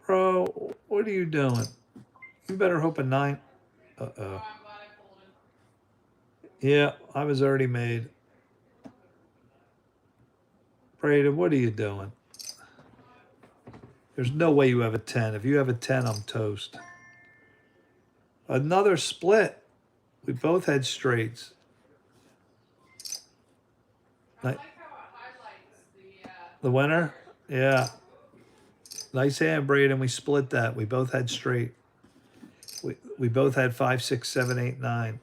Bro, what are you doing? You better hope a 9. Uh-oh. Yeah, I was already made. Braden, what are you doing? There's no way you have a 10. If you have a 10, I'm toast. Another split. We both had straights. The winner? Yeah. Nice hand, Braden. We split that. We both had straight. We both had 5, 6, 7, 8, 9.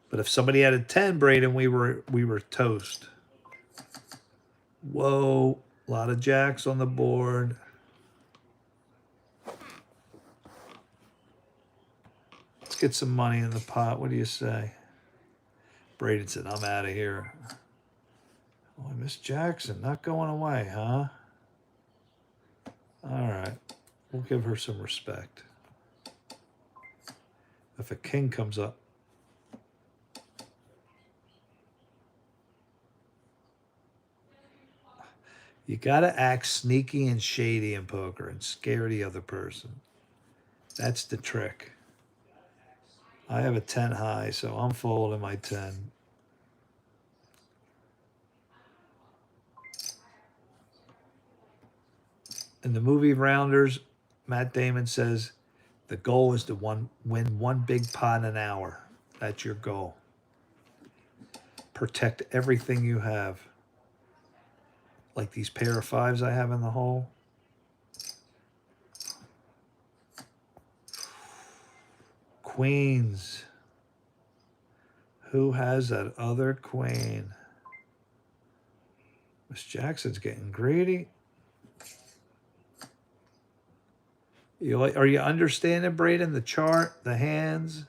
But if somebody had a 10, Braden, we were toast. Whoa. A lot of jacks on the board. Let's get some money in the pot. What do you say? Braden said, I'm out of here. Oh, Miss Jackson, not going away, huh? All right. We'll give her some respect. If a king comes up. You got to act sneaky and shady in poker and scare the other person. That's the trick. I have a 10 high, so I'm folding my 10. In the movie Rounders, Matt Damon says the goal is to win one big pot an hour. That's your goal. Protect everything you have. Like these pair of 5s I have in the hole. Queens. Who has that other queen? Miss Jackson's getting greedy. Are you understanding, Braden, the chart, the hands,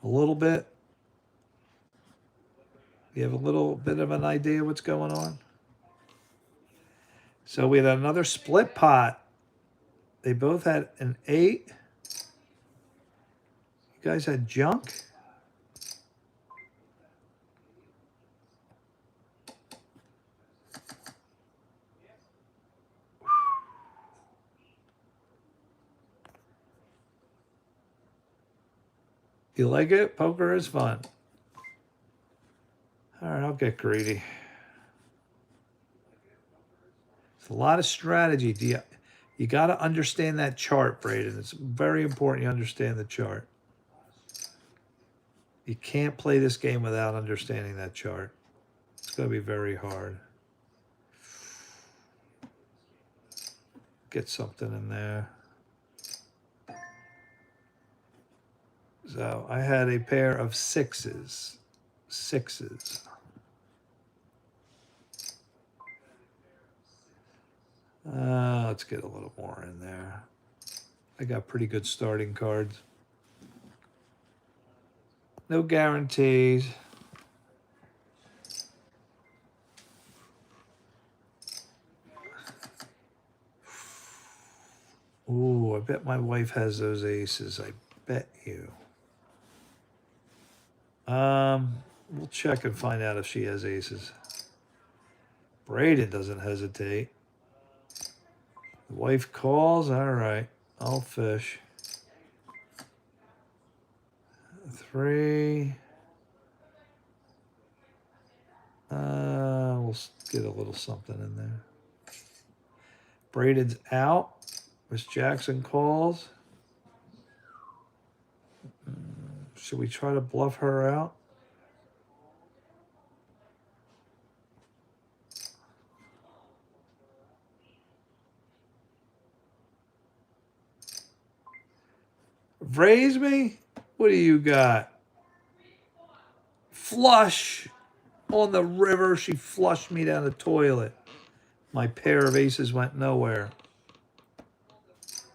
a little bit? You have a little bit of an idea what's going on? So we had another split pot. They both had an 8. You guys had junk? You like it? Poker is fun. All right, I'll get greedy. It's a lot of strategy. You got to understand that chart, Braden. It's very important you understand the chart. You can't play this game without understanding that chart. It's going to be very hard. Get something in there. So I had a pair of 6s. 6s. Let's get a little more in there. I got pretty good starting cards. No guarantees. Ooh, I bet my wife has those aces. I bet you. We'll check and find out if she has aces. Braden doesn't hesitate. The wife calls. All right, I'll fish. 3. We'll get a little something in there. Braden's out. Miss Jackson calls. Should we try to bluff her out? Raise me? What do you got? Flush on the river. She flushed me down the toilet. My pair of aces went nowhere.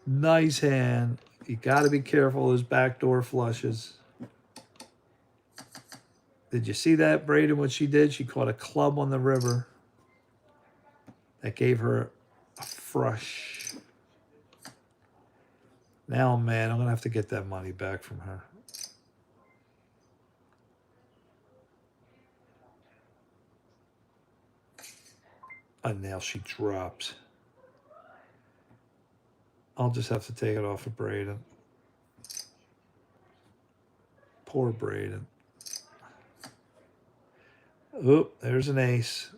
Nice hand. You got to be careful of those backdoor flushes. Did you see that, Braden, what she did? She caught a club on the river. That gave her a frush. Now, man, I'm going to have to get that money back from her. And now she drops. I'll just have to take it off of Braden. Poor Braden. Oop, there's an ace.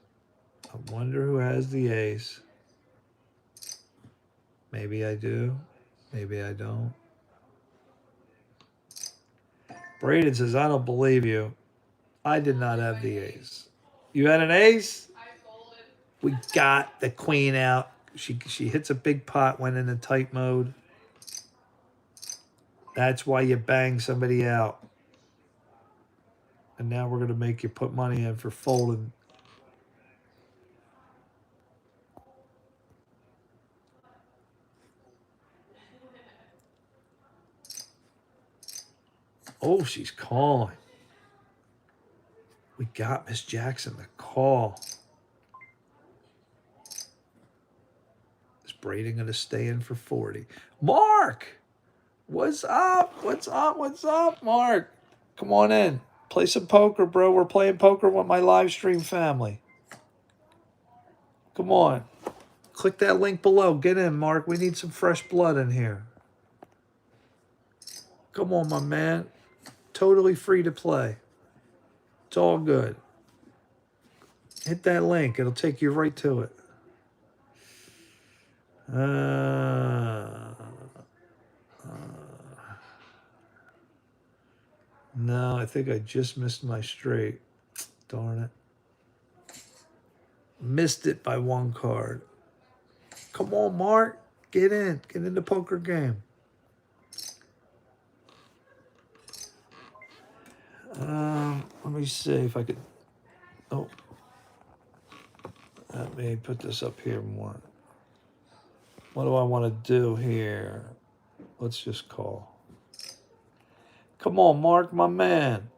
I wonder who has the ace. Maybe I do. Maybe I don't. Braden says, I don't believe you. I did not have the ace. You had an ace? We got the queen out. She hits a big pot, went into tight mode. That's why you bang somebody out. And now we're going to make you put money in for folding. Oh, she's calling. We got Miss Jackson to call. Is Braden going to stay in for 40? Mark! What's up? What's up? What's up, Mark? Come on in. Play some poker, bro. We're playing poker with my live stream family. Come on. Click that link below. Get in, Mark. We need some fresh blood in here. Come on, my man. Totally free to play. It's all good. Hit that link. It'll take you right to it. No, I think I just missed my straight. Darn it. Missed it by 1 card. Come on, Mark. Get in. Get in the poker game. Let me see if I could. Oh. Let me put this up here more. What do I want to do here? Let's just call. Come on, Mark, my man.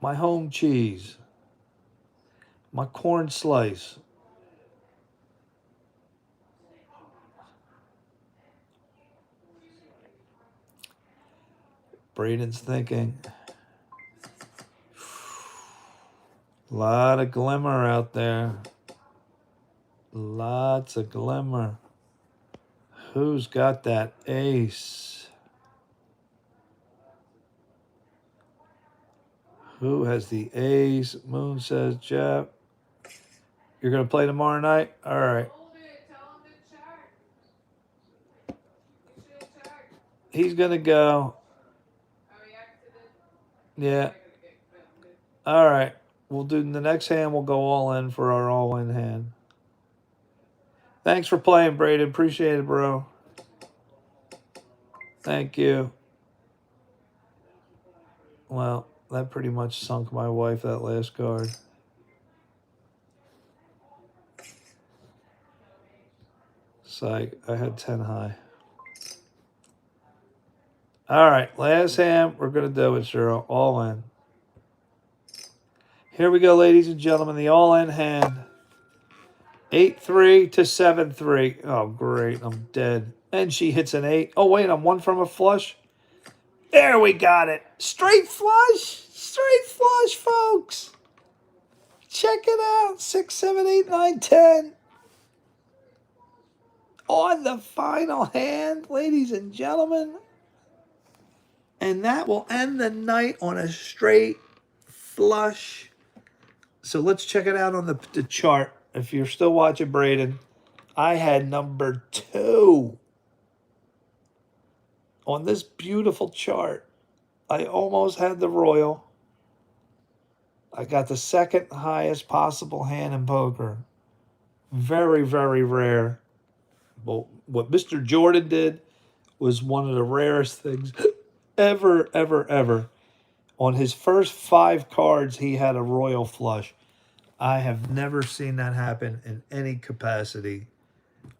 My home cheese. My corn slice. Braden's thinking. A lot of glimmer out there. Lots of glimmer. Who's got that ace? Who has the ace? Moon says, Jeff. You're going to play tomorrow night? All right. He's going to go. Yeah. All right. We'll do the next hand. We'll go all in for our all-in hand. Thanks for playing, Braden. Appreciate it, bro. Thank you. Well, that pretty much sunk my wife, that last card. Psych. I had 10 high. All right, last hand. We're going to do it, Cheryl. All in. Here we go, ladies and gentlemen. The all-in hand. 8-3 to 7-3. Oh, great. I'm dead. And she hits an 8. Oh, wait. I'm one from a flush. There we got it. Straight flush. Straight flush, folks. Check it out. 6, 7, 8, 9, 10. On the final hand, ladies and gentlemen. And that will end the night on a straight flush. So let's check it out on the chart. If you're still watching Braden, I had number 2 on this beautiful chart. I almost had the royal. I got the second highest possible hand in poker. Very, very rare. But what Mr. Jordan did was one of the rarest things ever, ever, ever. On his first 5 cards, he had a royal flush. I have never seen that happen in any capacity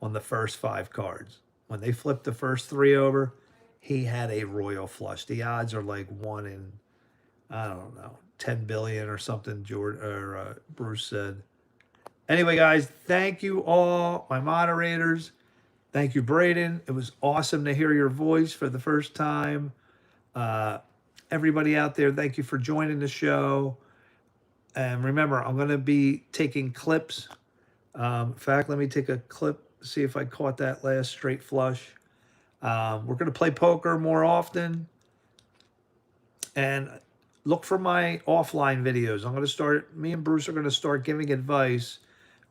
on the first 5 cards. When they flipped the first 3 over, he had a royal flush. The odds are like 1 in, I don't know, 10 billion or something, Bruce said. Anyway, guys, thank you all, my moderators. Thank you, Braden. It was awesome to hear your voice for the first time. Everybody out there, thank you for joining the show. And remember, I'm going to be taking clips. In fact, let me take a clip, see if I caught that last straight flush. We're going to play poker more often. And look for my offline videos. Me and Bruce are going to start giving advice.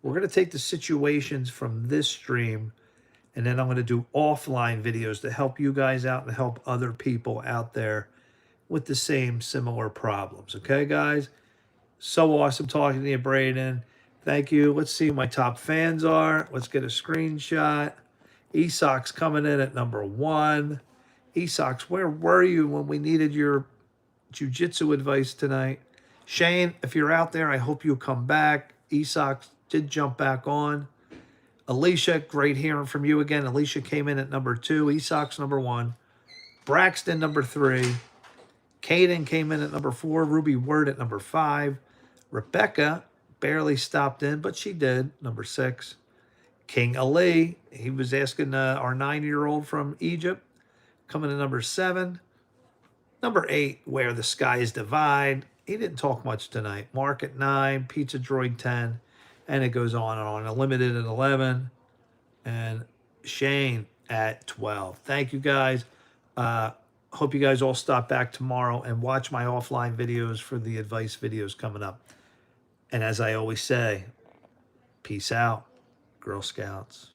We're going to take the situations from this stream, and then I'm going to do offline videos to help you guys out and help other people out there with the same similar problems. Okay, guys? So awesome talking to you, Braden. Thank you. Let's see who my top fans are. Let's get a screenshot. Esok's coming in at number 1. Esox, where were you when we needed your jiu-jitsu advice tonight? Shane, if you're out there, I hope you come back. Esox did jump back on. Alicia, great hearing from you again. Alicia came in at number 2. Esox, number 1. Braxton, number 3. Caden came in at number 4. Ruby Word at number 5. Rebecca barely stopped in, but she did, number 6. King Ali, he was asking our 9-year-old from Egypt, coming in number 7. Number 8, Where the Skies Divide. He didn't talk much tonight. Mark at 9, Pizza Droid 10, and it goes on and on. Limited at 11, and Shane at 12. Thank you, guys. Hope you guys all stop back tomorrow and watch my offline videos for the advice videos coming up. And as I always say, peace out, Girl Scouts.